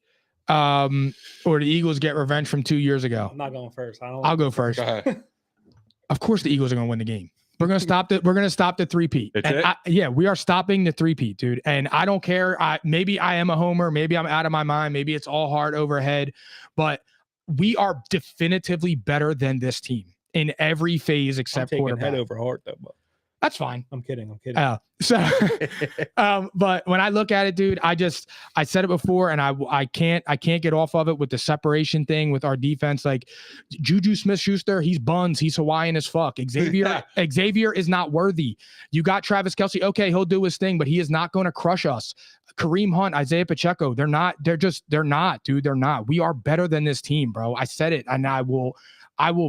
or the Eagles get revenge from 2 years ago? I'm not going first. I'll go first. Go ahead. Of course the Eagles are going to win the game. We're going to stop the three-peat. We are stopping the three-peat, dude. And I don't care. Maybe I am a homer. Maybe I'm out of my mind. Maybe it's all hard overhead. But we are definitively better than this team in every phase except quarterback. Head over heart, though. But that's fine. I'm kidding. But when I look at it, dude, I said it before, and I can't get off of it with the separation thing with our defense. Like Juju Smith-Schuster, he's buns, he's Hawaiian as fuck. Xavier is not worthy. You got Travis Kelce, okay, he'll do his thing, but he is not going to crush us. Kareem Hunt, Isaiah Pacheco, they're not, dude. They're not. We are better than this team, bro. I said it, and I will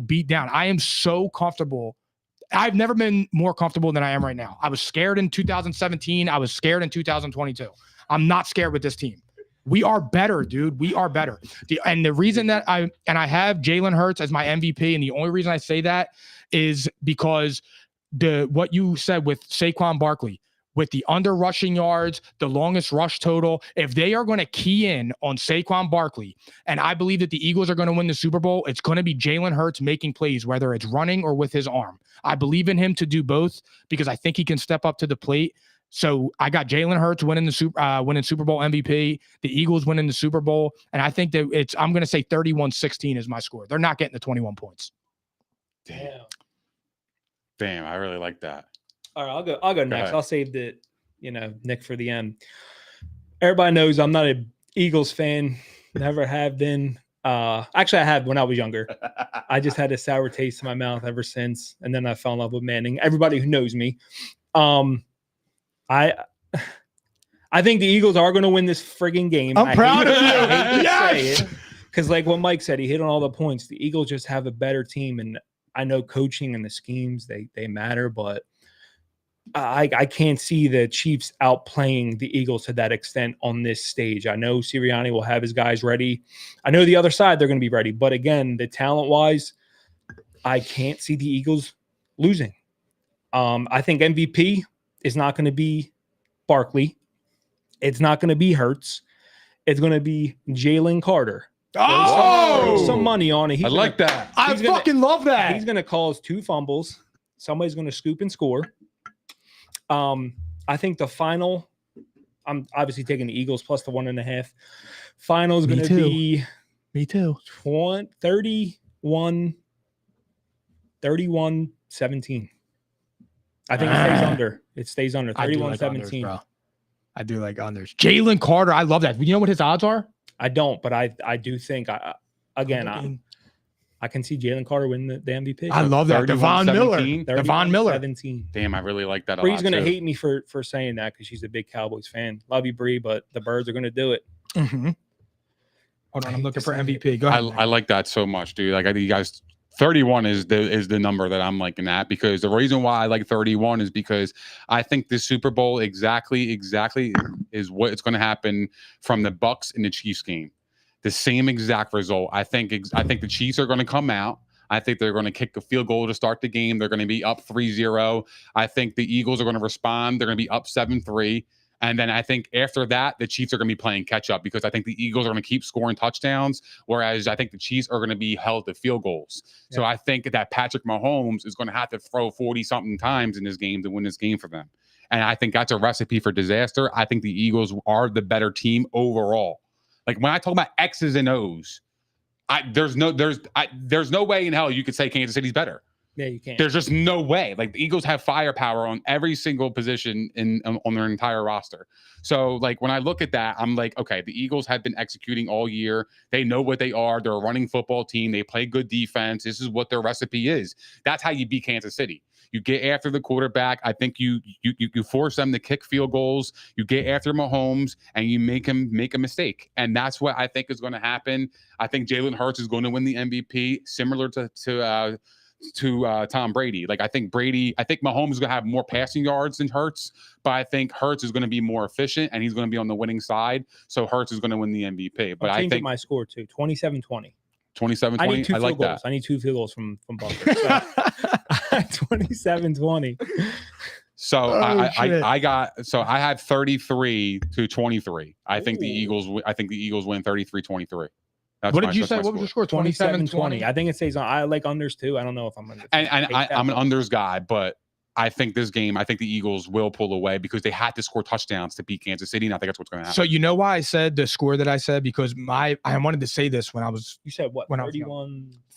beat down. I am so comfortable. I've never been more comfortable than I am right now. I was scared in 2017. I was scared in 2022. I'm not scared with this team. We are better, dude. We are better. And the reason that I have Jalen Hurts as my MVP, and the only reason I say that is because what you said with Saquon Barkley, with the under rushing yards, the longest rush total, if they are going to key in on Saquon Barkley, and I believe that the Eagles are going to win the Super Bowl, it's going to be Jalen Hurts making plays, whether it's running or with his arm. I believe in him to do both because I think he can step up to the plate. So I got Jalen Hurts winning Super Bowl MVP, the Eagles winning the Super Bowl, and I think that I'm going to say 31-16 is my score. They're not getting the 21 points. Damn, I really like that. All right, I'll go next. I'll save the, Nick for the end. Everybody knows I'm not an Eagles fan. Never have been. Actually, I have when I was younger. I just had a sour taste in my mouth ever since, and then I fell in love with Manning. Everybody who knows me, I think the Eagles are going to win this frigging game. I'm proud of you. Yes, because like what Mike said, he hit on all the points. The Eagles just have a better team, and I know coaching and the schemes they matter, but I can't see the Chiefs outplaying the Eagles to that extent on this stage. I know Sirianni will have his guys ready. I know the other side, they're going to be ready. But again, the talent-wise, I can't see the Eagles losing. I think MVP is not going to be Barkley. It's not going to be Hurts. It's going to be Jalen Carter. Oh! Some money on it. I like that. I fucking love that. He's going to cause 2 fumbles. Somebody's going to scoop and score. I think the final, I'm obviously taking the Eagles plus the 1.5. Final is going to be Me too. 31-17. I think it stays under. It stays under. 31-17. Bro. I do like unders. Jalen Carter, I love that. You know what his odds are? I don't, but I do think I can see Jalen Carter win the MVP. I love that. Devon Miller. 17. Damn, I really like that. Bree's gonna hate me for saying that because she's a big Cowboys fan. Love you, Bree, but the Birds are gonna do it. Mm-hmm. Hold on, I'm looking for MVP. Go ahead. I like that so much, dude. Like I think you guys 31 is the number that I'm liking at, because the reason why I like 31 is because I think the Super Bowl exactly is what it's going to happen from the Bucks and the Chiefs game. The same exact result. I think the Chiefs are going to come out. I think they're going to kick a field goal to start the game. They're going to be up 3-0. I think the Eagles are going to respond. They're going to be up 7-3. And then I think after that, the Chiefs are going to be playing catch up, because I think the Eagles are going to keep scoring touchdowns, whereas I think the Chiefs are going to be held to field goals. Yeah. So I think that Patrick Mahomes is going to have to throw 40-something times in this game to win this game for them. And I think that's a recipe for disaster. I think the Eagles are the better team overall. Like when I talk about X's and O's, there's no way in hell you could say Kansas City's better. Yeah, you can't. There's just no way. Like the Eagles have firepower on every single position on their entire roster. So like when I look at that, I'm like, okay, the Eagles have been executing all year. They know what they are. They're a running football team. They play good defense. This is what their recipe is. That's how you beat Kansas City. You get after the quarterback. I think you force them to kick field goals. You get after Mahomes and you make him make a mistake. And that's what I think is going to happen. I think Jalen Hurts is going to win the MVP, similar to Tom Brady. Like I think Mahomes is going to have more passing yards than Hurts, but I think Hurts is going to be more efficient and he's going to be on the winning side. So Hurts is going to win the MVP. But I think my score too, 27-20. 27-20. I need 2 I like field goals. that. I need 2 field goals from Buffalo. So 27-20. So I had 33-23. I think the Eagles win 33-23. What did you say? What was your score? 27-20. I think it stays on. I like unders too. I don't know if I'm under. I'm an unders guy, but I think this game, I think the Eagles will pull away because they had to score touchdowns to beat Kansas City, and I think that's what's going to happen. So you know why I said the score that I said? Because I wanted to say this when I was. You said what? When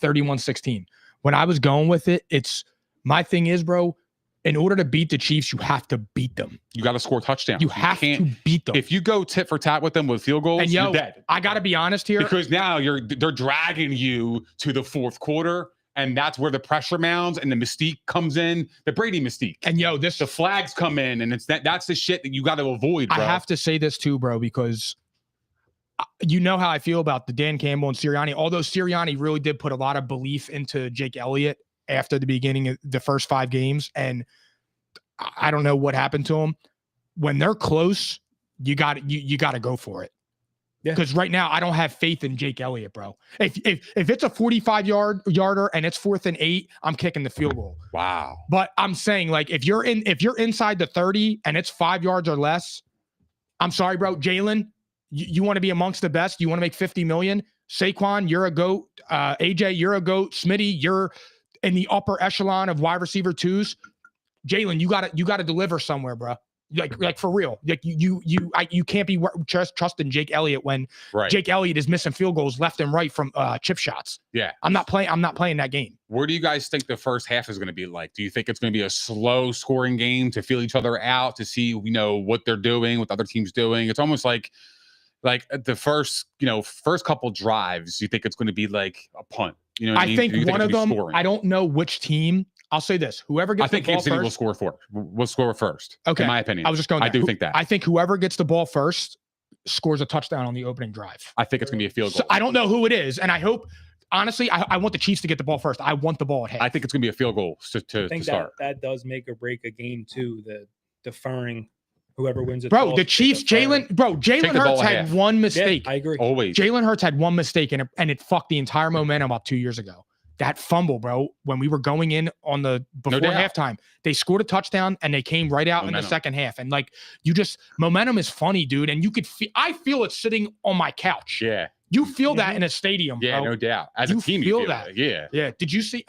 31-16. When I was going with it, my thing is, bro. In order to beat the Chiefs, you have to beat them. You got to score touchdowns. You have to beat them. If you go tit for tat with them with field goals, you're dead. I got to be honest here. Because now they're dragging you to the fourth quarter, and that's where the pressure mounts and the mystique comes in, the Brady mystique. And the flags come in, and that's the shit that you got to avoid, bro. I have to say this too, bro, because you know how I feel about the Dan Campbell and Sirianni. Although Sirianni really did put a lot of belief into Jake Elliott after the beginning of the first 5 games. And I don't know what happened to him. When they're close, you got to go for it. Yeah. Because right now I don't have faith in Jake Elliott, bro. If it's a 45-yarder and it's 4th and 8, I'm kicking the field goal. Wow. But I'm saying, like, if you're inside the 30 and it's 5 yards or less, I'm sorry, bro. Jalen, you want to be amongst the best. You want to make $50 million. Saquon, you're a GOAT. AJ, you're a GOAT. Smitty, you're in the upper echelon of wide receiver 2s. Jalen, you gotta deliver somewhere, bro. Like for real. Like you can't be trusting Jake Elliott when Jake Elliott is missing field goals left and right from chip shots. Yeah, I'm not playing that game. Where do you guys think the first half is going to be like? Do you think it's going to be a slow scoring game to feel each other out, to see what they're doing, what the other team's doing? It's almost like the first couple drives. You think it's going to be like a punt? I think one of them. Scoring? I don't know which team. I'll say this: whoever gets the ball first, Kansas City will score first. Okay, in my opinion, I was just going. I do think that. I think whoever gets the ball first scores a touchdown on the opening drive. I think it's going to be a field goal. So I don't know who it is, and I hope. Honestly, I want the Chiefs to get the ball first. I want the ball at half. I think it's going to be a field goal to start. That does make or break a game too. The deferring. Whoever wins it. Bro, the Chiefs, Jalen Hurts had one mistake. Yeah, I agree. Always. Jalen Hurts had one mistake and it fucked the entire momentum up 2 years ago. That fumble, bro, when we were going in on before halftime, they scored a touchdown and they came right out in the second half. And momentum is funny, dude. And I feel it sitting on my couch. Yeah. You feel that in a stadium, bro. Yeah, no doubt. As a team, you feel that. Yeah. Yeah. Did you see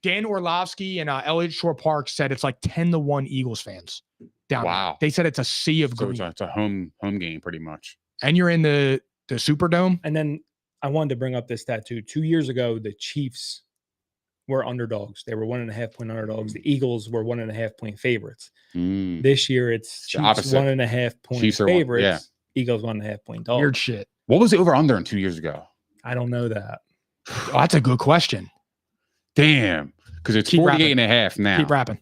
Dan Orlovsky and Elliott Shore Park said it's like 10-1 Eagles fans down there. They said it's a sea of green. So it's a home game pretty much. And you're in the Superdome. And then I wanted to bring up this stat too. 2 years ago, the Chiefs were underdogs. They were 1.5 point underdogs. The Eagles were 1.5 point favorites. This year, it's Chiefs opposite. 1.5 point Chiefs are favorites. Eagles 1.5 point dogs. Weird shit. What was the over under in 2 years ago? I don't know that. Oh, that's a good question. Damn, because it's 48.5 now. Keep rapping.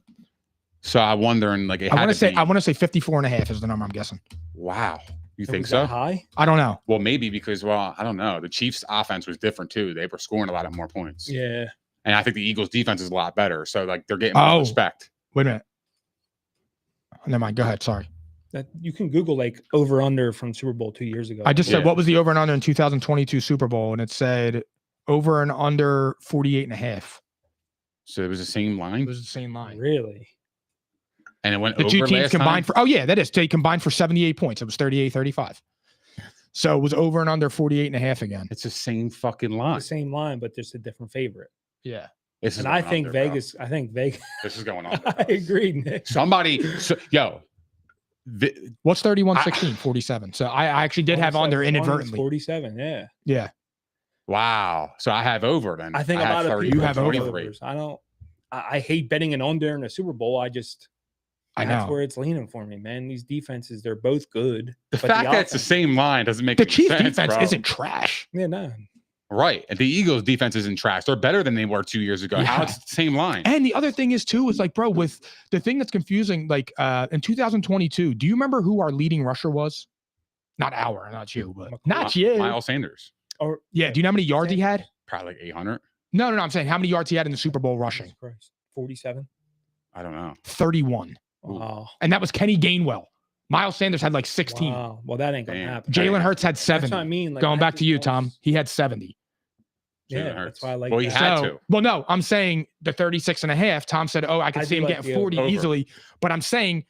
So I'm wondering, like, I want to say 54.5 is the number I'm guessing. Wow, you think Was so? that high? I don't know. Well, maybe because, well, I don't know. The Chiefs' offense was different too. They were scoring a lot of more points. Yeah. And I think the Eagles' defense is a lot better. So, like, they're getting more respect. Wait a minute. Never mind. Go ahead. Sorry. That you can Google like over under from Super Bowl 2 years ago. I just said what was the over and under in 2022 Super Bowl, and it said over and under 48.5. So it was the same line. It was the same line. Really? And it went The over two teams last combined time? for that is they combined for 78 points. It was 38-35. So it was over and under 48.5 again. It's the same fucking line. The same line, but just a different favorite. Yeah. This is And I going think under, bro. Vegas. I think Vegas. This is going on. I agree, Nick. Somebody, What's 31-16? 47. So I actually did have under 47, inadvertently. 47. Yeah. Yeah. wow. So I have over then. I think a had lot of 30, people have have over. overs. I don't. I hate betting an under in a Super Bowl. That's know. where it's leaning for me, man. These defenses, they're both good. The but fact that it's the offense- same line doesn't make The any Chiefs sense, defense bro. isn't trash. Yeah, no. Right. And the Eagles' defense isn't trash. They're better than they were 2 years ago. Yeah. How it's the same line? And the other thing is too, is like, bro, with the thing that's confusing, like in 2022, do you remember who our leading rusher was? Not you, but not you. Miles Sanders. Or Yeah. Do you know how many yards he had? Probably like 800. No. I'm saying how many yards he had in the Super Bowl rushing? Jesus Christ, 47. I don't know. 31. Wow. And that was Kenny Gainwell. Miles Sanders had like 16. Wow. Well, that ain't gonna Damn. happen. Jalen Hurts had That's 70. what I mean. Like, Going I back to just you, don't- Tom. He had 70. Jalen Yeah, Hurts. that's why I like. Well, he that. had So, to. well, no, I'm saying the 36.5. Tom said, I could I see do him like getting the 40 over. easily. But I'm saying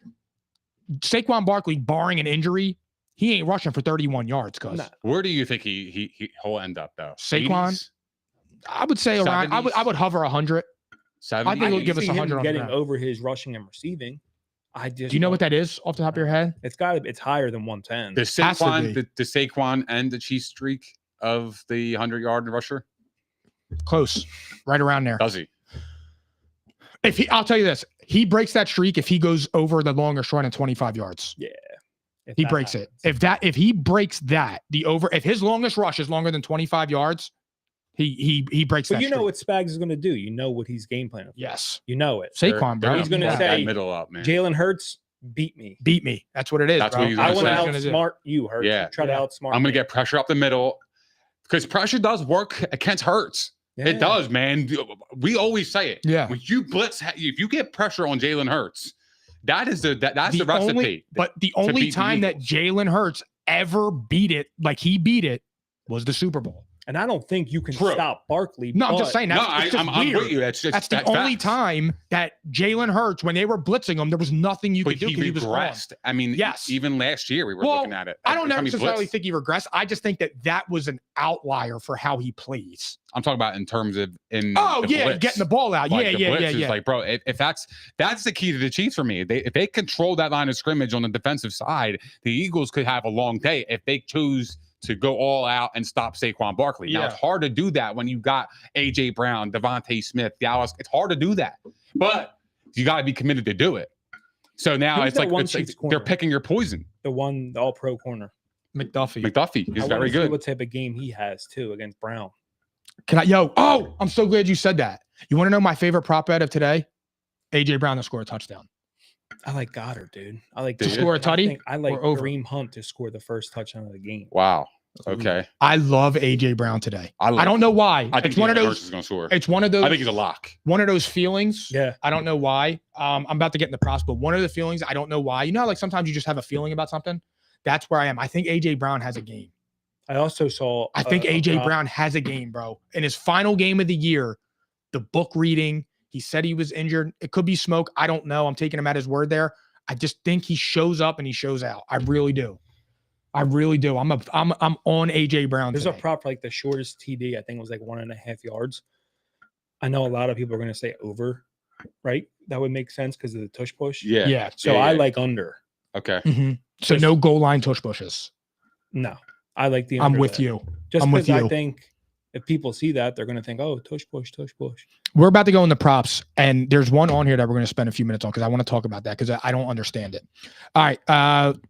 Saquon Barkley, barring an injury, he ain't rushing for 31 yards, cuz. Nah. Where do you think he'll end up though? Saquon? 80s? I would say around, I would 70s? hover 100. 70s? I think I he'll can give us see him 100 on the getting ground. over his rushing and receiving. I just Do you know what that is off the top of your head? It's higher than 110. The Has to Saquon, be. the Saquon and the Chiefs streak of the 100-yard rusher? Close. Right around there. Does he? I'll tell you this. He breaks that streak if he goes over the longest run in 25 yards. If He that breaks happens. it. If he breaks that, if his longest rush is longer than 25 yards, he breaks But that you know streak. what Spags is going to do. You know what he's game planning. For. Yes. You know it. Saquon, bro. He's gonna lock say, that middle up, man. Jalen Hurts beat me. Beat me. That's what it is, That's bro. what he's I gonna want to say. That's what he's gonna do. outsmart you, Hurts. Yeah. You try to outsmart. I'm going to me. get pressure up the middle because pressure does work against Hurts. Yeah. It does, man. We always say it. Yeah. When you blitz, if you get pressure on Jalen Hurts, that's the recipe. But the to only beat the time that Eagles. Jalen Hurts ever beat it, like he beat it, was the Super Bowl. And I don't think you can True. stop Barkley. No, I'm but just saying No, that's it's just I'm weird. with you. That's That's only facts. time that Jalen Hurts, when they were blitzing him, there was nothing you But could do he because he was gone. regressed. I mean, Yes. even last year we were Well, looking at it. I don't Every time he necessarily blitzed. think he regressed. I just think that was an outlier for how he plays. I'm talking about in terms of Oh the yeah, blitz. getting the ball out. Like, the Yeah. blitz is like, bro, if that's the key to the Chiefs for me. If they control that line of scrimmage on the defensive side, the Eagles could have a long day if they choose to go all out and stop Saquon Barkley. Now Yeah. it's hard to do that when you got AJ Brown, Devontae Smith, Dallas. It's hard to do that, but you got to be committed to do it. So now Who's it's that like, one it's like Chiefs they're corner? picking your poison. the all-pro corner. McDuffie. McDuffie is I very wanna see good. what type of game he has too against Brown. Can I? I'm so glad you said that. You want to know my favorite prop bet of today? AJ Brown to score a touchdown. I like Goddard, dude. I like To score a tutty I like or over? Kareem Hunt to score the first touchdown of the game. Wow. Okay. I love AJ Brown today. I I don't know why. I think It's one of Jalen Hurts those. is going to score. It's one of those. I think he's a lock. One of those feelings. Yeah. I don't know why. I'm about to get in the props, but one of the feelings, I don't know why. You know, how, like sometimes you just have a feeling about something. That's where I am. I think AJ Brown has a game. I also saw. I think AJ Brown has a game, bro. In his final game of the year, the book reading, he said he was injured. It could be smoke. I don't know. I'm taking him at his word there. I just think he shows up and he shows out. I really do. I really do. I'm on AJ Brown. There's today. a prop for like the shortest TD. I think it was like 1.5 yards. I know a lot of people are going to say over, right? That would make sense because of the tush push. Yeah. Yeah. So Yeah, I yeah. like under. Okay. So no goal line tush bushes. No, I like the I'm under with there. you. Just I'm with because I you. think if people see that, they're going to think, oh, tush push, tush push. We're about to go in the props, and there's one on here that we're going to spend a few minutes on because I want to talk about that because I don't understand it. All right,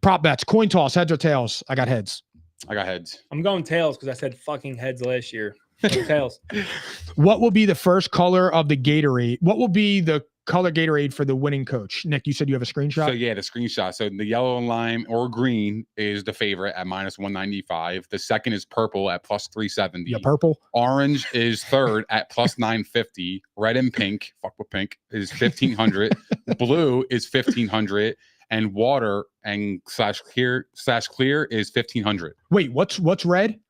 prop bets, coin toss, heads or tails? I got heads. I got heads. I'm going tails because I said fucking heads last year. So tails. What will be the first color of the Gatorade? What will be the color Gatorade for the winning coach? Nick, you said you have a screenshot? So yeah, the screenshot. So the yellow and lime or green is the favorite at -195. The second is purple at +370. Yeah, purple. Orange is third at +950. Red and pink, fuck with pink, is 1500. Blue is 1500. And water and /clear is 1500. Wait, what's red?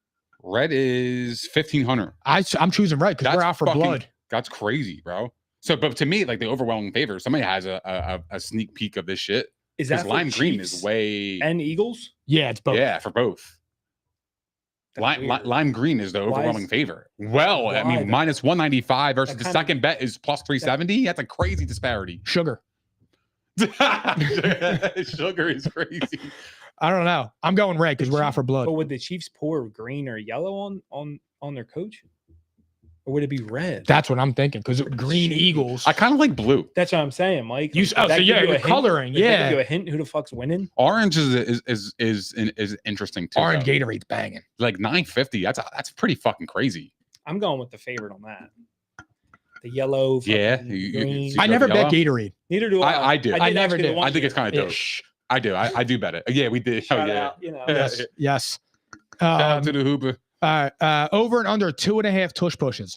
Red is 1500. I'm choosing red because we're out for blood. That's crazy, bro. So, but to me, like the overwhelming favor, somebody has a sneak peek of this shit. Is that lime green Chiefs is way and Eagles? Yeah, it's both. Yeah, for both. Lime green is the overwhelming favor. Well, I mean, -195 versus the second bet is +370. That's a crazy disparity. Sugar. Sugar is crazy. I don't know. I'm going red because we're out for blood. But would the Chiefs pour green or yellow on their coach? Or would it be red? That's what I'm thinking because green Eagles. I kind of like blue. That's what I'm saying, Mike. So yeah, the coloring. Yeah. Give you a hint who the fuck's winning. Orange is interesting too. Orange Gatorade's banging. Like 950. That's pretty fucking crazy. I'm going with the favorite on that. The yellow. Yeah. Green. I never bet Gatorade. Neither do I. I do. I never did. I think it's kind of dope. I do. I do bet it. Yeah, we did. Shout yeah. out, you know. Yes. Shout out to the Hooper. Over and under 2.5 tush pushes.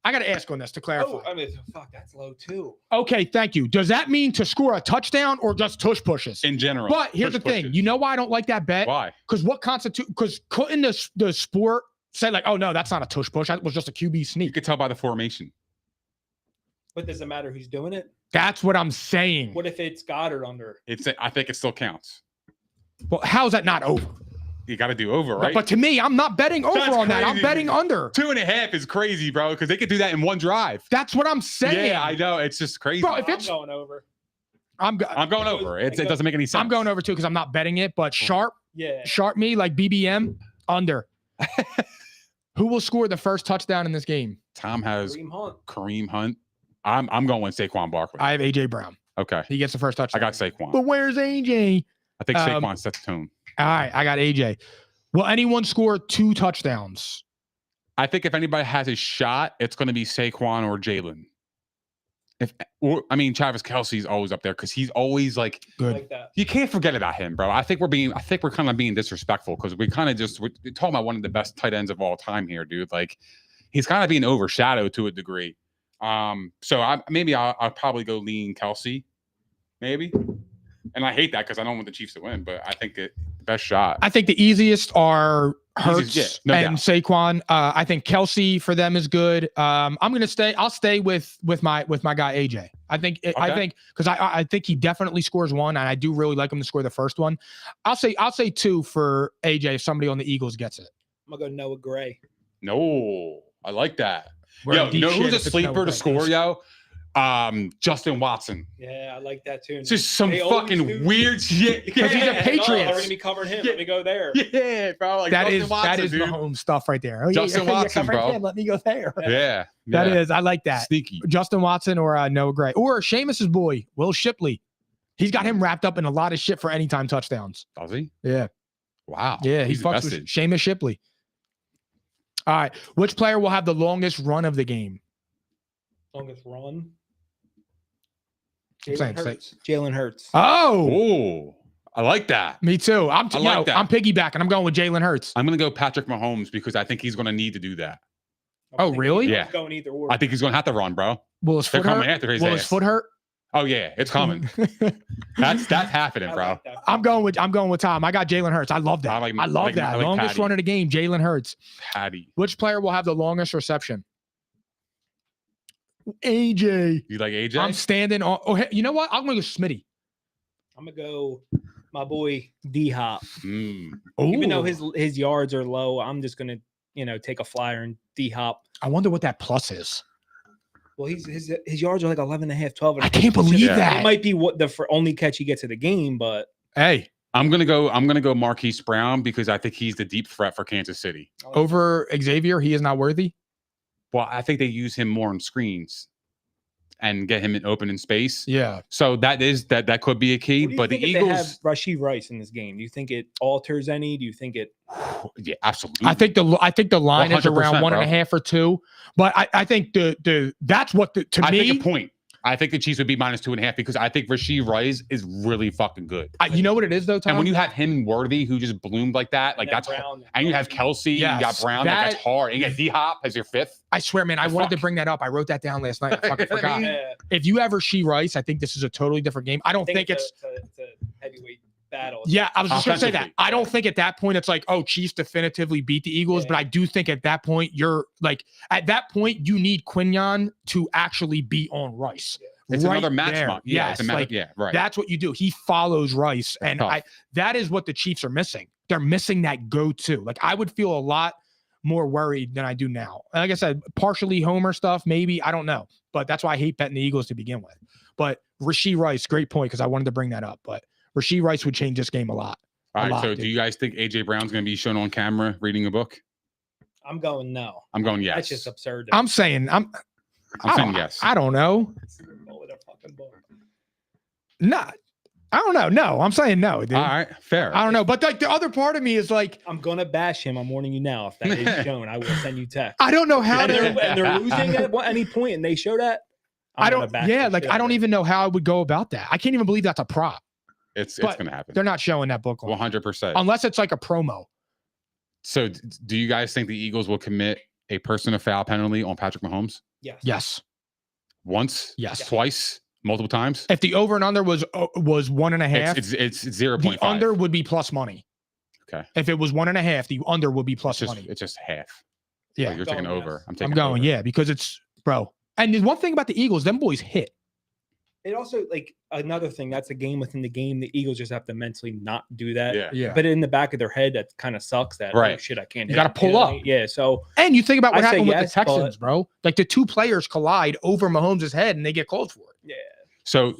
I got to ask on this to clarify. Oh, I mean, fuck, that's low too. Okay, thank you. Does that mean to score a touchdown or just tush pushes? In general. But here's the thing. You know why I don't like that bet? Why? Because couldn't the sport say like, oh no, that's not a tush push. That was just a QB sneak. You could tell by the formation. But does it matter who's doing it? That's what I'm saying. What if it's Goddard under? I think it still counts. Well, how is that not over? You got to do over, right? But to me, I'm not betting over on that. I'm betting under. 2.5 is crazy, bro, because they could do that in one drive. That's what I'm saying. Yeah, I know. It's just crazy. Bro, if I'm going over. I'm going over. It doesn't make any sense. I'm going over too because I'm not betting it. But sharp me like BBM under. Who will score the first touchdown in this game? Tom has Kareem Hunt. I'm going with Saquon Barkley. I have AJ Brown. Okay. He gets the first touchdown. I got Saquon. But where's AJ? I think Saquon sets the tone. All right, I got AJ. Will anyone score 2 touchdowns? I think if anybody has a shot, it's going to be Saquon or Jalen. Travis Kelce's always up there because he's always like good. Like that. You can't forget about him, bro. I think we're kind of being disrespectful because we're talking about one of the best tight ends of all time here, dude. Like he's kind of being overshadowed to a degree. So I'll probably go lean Kelce, maybe. And I hate that because I don't want the Chiefs to win, but I think the best shot. I think the easiest are Hurts no and doubt. Saquon. I think Kelce for them is good. I'll stay with my guy AJ. I think because I think he definitely scores 1, and I do really like him to score the first one. I'll say 2 for AJ if somebody on the Eagles gets it. I'm gonna go Noah Gray. No, I like that. We're Yo, in you know deep who's shit a if it's sleeper Noah to Gray. score, yo? Justin Watson. Yeah, I like that too. It's just some fucking weird shit. Because he's a Patriots. They're gonna be covering him. Let me go there. Yeah, bro. Like that Justin is Watson, dude. Mahomes stuff right there. Oh, Justin Watson, bro. Him, let me go there. Yeah. That is. I like that. Sneaky. Justin Watson or Noah Gray or Seamus's boy, Will Shipley. He's got him wrapped up in a lot of shit for anytime touchdowns. Does he? Yeah. Wow. Yeah, he He's fucks invested. with Seamus Shipley. All right. Which player will have the longest run of the game? Longest run. Jalen Hurts. Oh, I like that. me too. I'm that. I'm piggybacking. I'm going with Jalen Hurts. I'm going to go Patrick Mahomes because I think he's going to need to do that. Oh, really? Yeah. Going either or. I think he's going to have to run, bro. Will his They're foot coming hurt? after his Will ass. his foot hurt? Oh, yeah. It's coming. That's happening, I bro. like that. I'm going with Tom. I got Jalen Hurts. I love that. I like that. Longest Patty. run of the game, Jalen Hurts. Patty. Which player will have the longest reception? AJ. You like AJ? I'm standing on. Oh, hey, you know what? I'm going to go Smitty. I'm gonna go my boy D Hop. Mm. Even though his yards are low, I'm just gonna take a flyer and D Hop. I wonder what that plus is. Well, his yards are like 11.5, 12. I can't believe that. It might be what the only catch he gets of the game, but hey, I'm gonna go Marquise Brown because I think he's the deep threat for Kansas City. Over Xavier, he is not worthy. Well, I think they use him more on screens and get him open in space. Yeah. So that could be a key. What do you But the think if they have Eagles, Rashee Rice in this game? Do you think it alters any? Do you think it? yeah, absolutely. I think the line is around 100%, 1.5 or 2. But I think that's what to I me. think a point. I think the Chiefs would be -2.5 because I think Rashee Rice is really fucking good. You know what it is though, Tom? And when you have him and Worthy, who just bloomed like that, like that's Brown, and you have Kelsey, Yes, you got Brown, like, that's hard. And you got D-Hop as your 5th. I swear, man, I wanted to bring that up. I wrote that down last night. I fucking forgot. If you have Rashee Rice, I think this is a totally different game. I don't think it's a heavyweight battle. Yeah, I was just gonna say that. Offensively. I don't think at that point it's like, oh, Chiefs definitively beat the Eagles, but I do think at that point at that point you need Quinyon to actually be on Rice. It's right another match. there. Yeah, Yes, it's a like, right. That's what you do. He follows Rice, and tough. that is what the Chiefs are missing. They're missing that go-to. Like I would feel a lot more worried than I do now. Like I said, partially Homer stuff, maybe, I don't know, but that's why I hate betting the Eagles to begin with. But Rashee Rice, great point because I wanted to bring that up. But Rashee Rice would change this game a lot. All right. lot, So dude. do you guys think AJ Brown's going to be shown on camera reading a book? I'm going no. I'm going yes. That's just absurd. I'm saying I'm saying yes. I don't know. Not. I don't know. No, I'm saying no, dude. All right, fair. I don't know. But like the other part of me is like, I'm gonna bash him. I'm warning you now. If that is shown, I will send you text. I don't know how And to. they're losing at any point, and they show that. I don't. Yeah, like I don't even know how I would go about that. I can't even believe that's a prop. It's But going to happen. They're not showing that book on 100%. unless it's like a promo. So do you guys think the Eagles will commit a personal foul penalty on Patrick Mahomes? Yes. Yes. Once? Yes. Twice? Multiple times? If the over and under was 1.5, It's 0.5. the under would be plus money. Okay. If it was 1.5, the under would be plus money. It's just half. Yeah. Like you're taking Going, over. yes. I'm taking going, over. yeah, because it's bro. And there's one thing about the Eagles, them boys hit. It also like another thing. That's a game within the game. The Eagles just have to mentally not do that. Yeah. Yeah. But in the back of their head, that kind of sucks. That Right. oh, shit, I can't. You hit gotta it, pull know what I up. mean? Yeah. So And you think about what I say happened with yes, the Texans, but- bro. Like the two players collide over Mahomes' head and they get called for it. yeah. So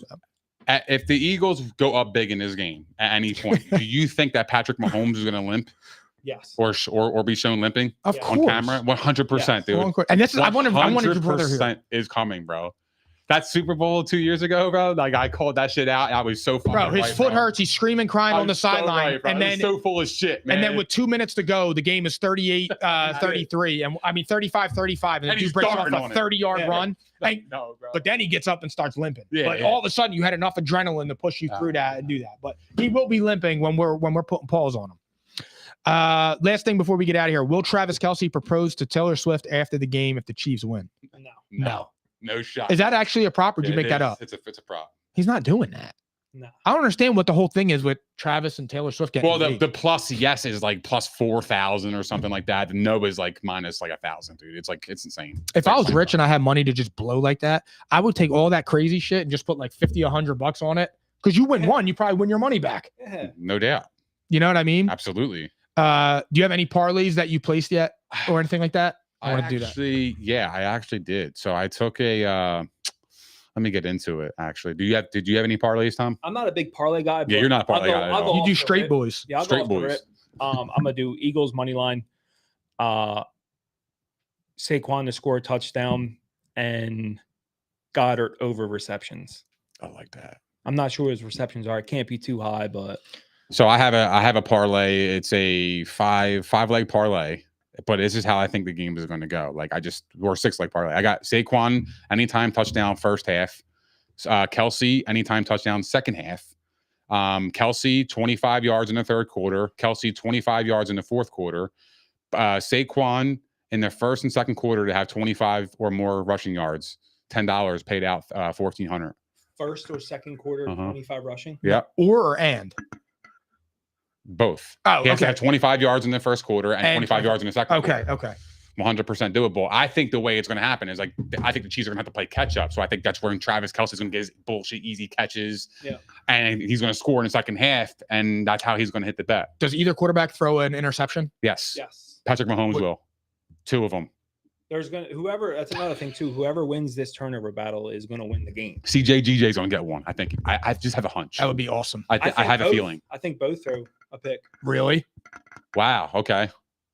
if the Eagles go up big in this game at any point, do you think that Patrick Mahomes is going to limp Yes. or be shown limping Of Yeah. course. on camera? 100%, dude. And this is I wanted your brother here. 100% is coming, bro. That Super Bowl 2 years ago, bro. Like I called that shit out. I was so fucking Bro, his right, foot bro. hurts. He's screaming, crying on the I'm so sideline. right, bro. And It was then so full of shit, man. and then with 2 minutes to go, the game is 38-33. And I mean 35-35. And the And dude he's breaks off darting a on it. 30-yard Yeah. run. And, no, bro. but then he gets up and starts limping. Yeah, but yeah. all of a sudden you had enough adrenaline to push you through that and do that. But he will be limping when we're putting paws on him. Last thing before we get out of here. Will Travis Kelce propose to Taylor Swift after the game if the Chiefs win? No. No shot. Is that actually a prop or did you It make that is. up? It's a prop. He's not doing that. No. I don't understand what the whole thing is with Travis and Taylor Swift getting Well, the engaged. plus yes is like plus 4,000 or something like that. The no is like minus like 1,000, dude. It's insane. If I was rich and I had money to just blow like that, I would take all that crazy shit and just put like 50, $100 on it. Because you win one, you probably win your money back. Yeah. No doubt. You know what I mean? Absolutely. Do you have any parlays that you placed yet or anything like that? I want to do that. Yeah, I actually did. So I took a let me get into it actually. Did you have any parlays, Tom? I'm not a big parlay guy. Yeah, you're not a parlay guy at I'll all. go You off do the straight rip. boys. Yeah, I'll Straight go off the boys. rip. I'm gonna do Eagles money line. Saquon to score a touchdown and Goddard over receptions. I like that. I'm not sure what his receptions are. It can't be too high, but So I have a parlay. It's a five leg parlay, but this is how I think the game is going to go. Like or 6 leg parlay. I got Saquon anytime touchdown first half. Kelsey anytime touchdown second half. Kelsey 25 yards in the third quarter. Kelsey 25 yards in the fourth quarter. Saquon in the first and second quarter to have 25 or more rushing yards. $10 paid out $1,400. first or second quarter, Uh-huh. 25 rushing. Yep. Or and. Both. Oh, He has to okay. have 25 yards in the first quarter and 25 yards in the second quarter. Okay. 100% doable. I think the way it's going to happen is like I think the Chiefs are going to have to play catch up. So I think that's where Travis Kelce is going to get his bullshit easy catches. Yeah. And he's going to score in the second half, and that's how he's going to hit the bet. Does either quarterback throw an interception? Yes. Yes. Patrick Mahomes will. 2 of them. There's whoever. That's another thing too. Whoever wins this turnover battle is gonna win the game. GJ's gonna get one. I think. I just have a hunch. That would be awesome. I have a feeling. I think both throw a pick. Really? Wow. Okay.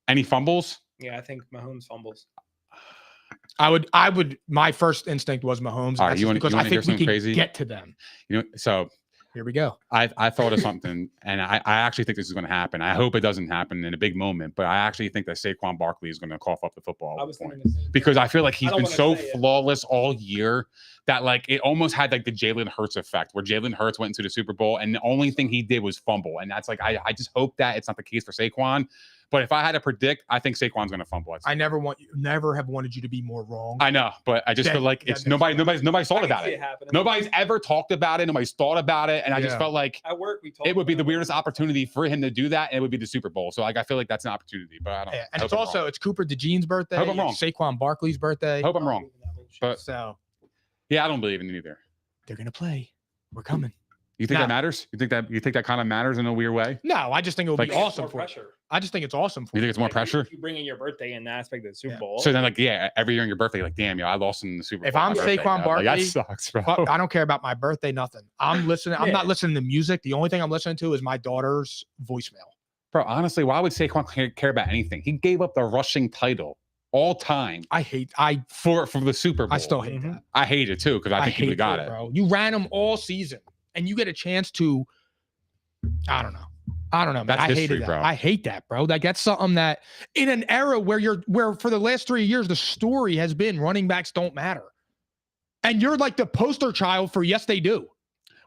Any fumbles? Yeah, I think Mahomes fumbles. I would. My first instinct was Mahomes. All right, because I think we can crazy? get to them. So here we go. I thought of something, and I actually think this is going to happen. I hope it doesn't happen in a big moment, but I actually think that Saquon Barkley is going to cough up the football at one point, because I feel like he's been so flawless all year that like it almost had like the Jalen Hurts effect, where Jalen Hurts went into the Super Bowl and the only thing he did was fumble, and that's like I just hope that it's not the case for Saquon. But if I had to predict, I think Saquon's going to fumble. I never have wanted you to be more wrong. I know, but I just feel like it's nobody's thought about it. Nobody's ever talked about it. Nobody's thought about it, and I just felt like at work it would be the weirdest opportunity for him to do that, and it would be the Super Bowl. So like I feel like that's an opportunity, but I don't. Yeah, and it's also it's Cooper DeJean's birthday. Hope I'm wrong. Saquon Barkley's birthday. Hope I'm wrong, but so yeah, I don't believe in it either. They're gonna play. We're coming. You think that matters? You think that kind of matters in a weird way? No, I just think it would be awesome for pressure. I just think it's awesome for you. Think it's more pressure? You bring in your birthday in the aspect of the Super Bowl. So then, like, yeah, every year on your birthday, like, damn, I lost in the Super Bowl. If I'm Saquon Barkley, like, that sucks, bro. I don't care about my birthday, nothing. I'm listening. I'm not listening to music. The only thing I'm listening to is my daughter's voicemail. Bro, honestly, why would Saquon care about anything? He gave up the rushing title all time. For the Super Bowl. I still hate that. I hate it too, because I think he would have got it. Bro. You ran him all season, and you get a chance to. I don't know. That's I history, hated that. bro. I hate that, bro. Like that's something that in an era where for the last 3 years the story has been running backs don't matter, and you're like the poster child for yes they do.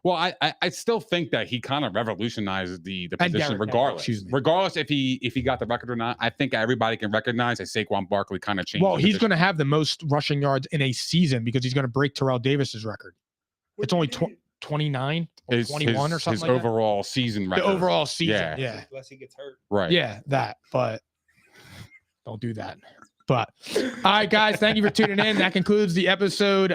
Well, I still think that he kind of revolutionized the position, regardless if he got the record or not. I think everybody can recognize that Saquon Barkley kind of changed. Well, he's going to have the most rushing yards in a season because he's going to break Terrell Davis's record. It's only 29 or 21 or something. His overall season record. The overall season, yeah. Unless he gets hurt. Right. Yeah, that. But don't do that. But all right, guys, thank you for tuning in. That concludes the episode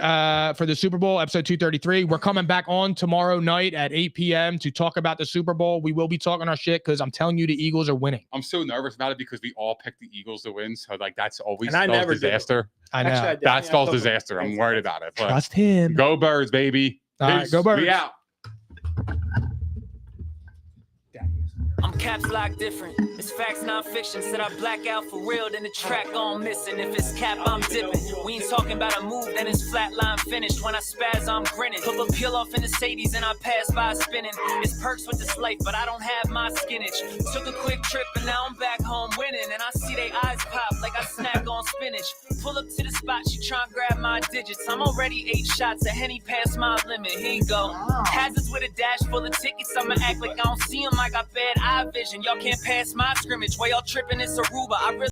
for the Super Bowl, episode 233. We're coming back on tomorrow night at 8 p.m. to talk about the Super Bowl. We will be talking our shit because I'm telling you the Eagles are winning. I'm so nervous about it because we all picked the Eagles to win. So like that's always disaster. I know. Actually, that spells disaster. I'm worried about it. But trust him. Go Birds, baby. All right, go Birds. We out. I'm caps lock different. It's facts, non-fiction. Said I black out for real, then the track gone missing. If it's cap, I'm dipping. We ain't talking about a move, then it's flatline finished. When I spaz, I'm grinning. Put a peel off in the Sadies and I pass by spinning. It's perks with this life, but I don't have my skinach. Took a quick trip and now I'm back home winning. And I see they eyes pop like I snack on spinach. Pull up to the spot, she tryna grab my digits. I'm already 8 shots, a Henny past my limit. Here you go. Hazards with a dash full of tickets. I'ma act like I don't see them. I got bad eye vision. Y'all can't pass my scrimmage. While y'all tripping, it's Aruba. I really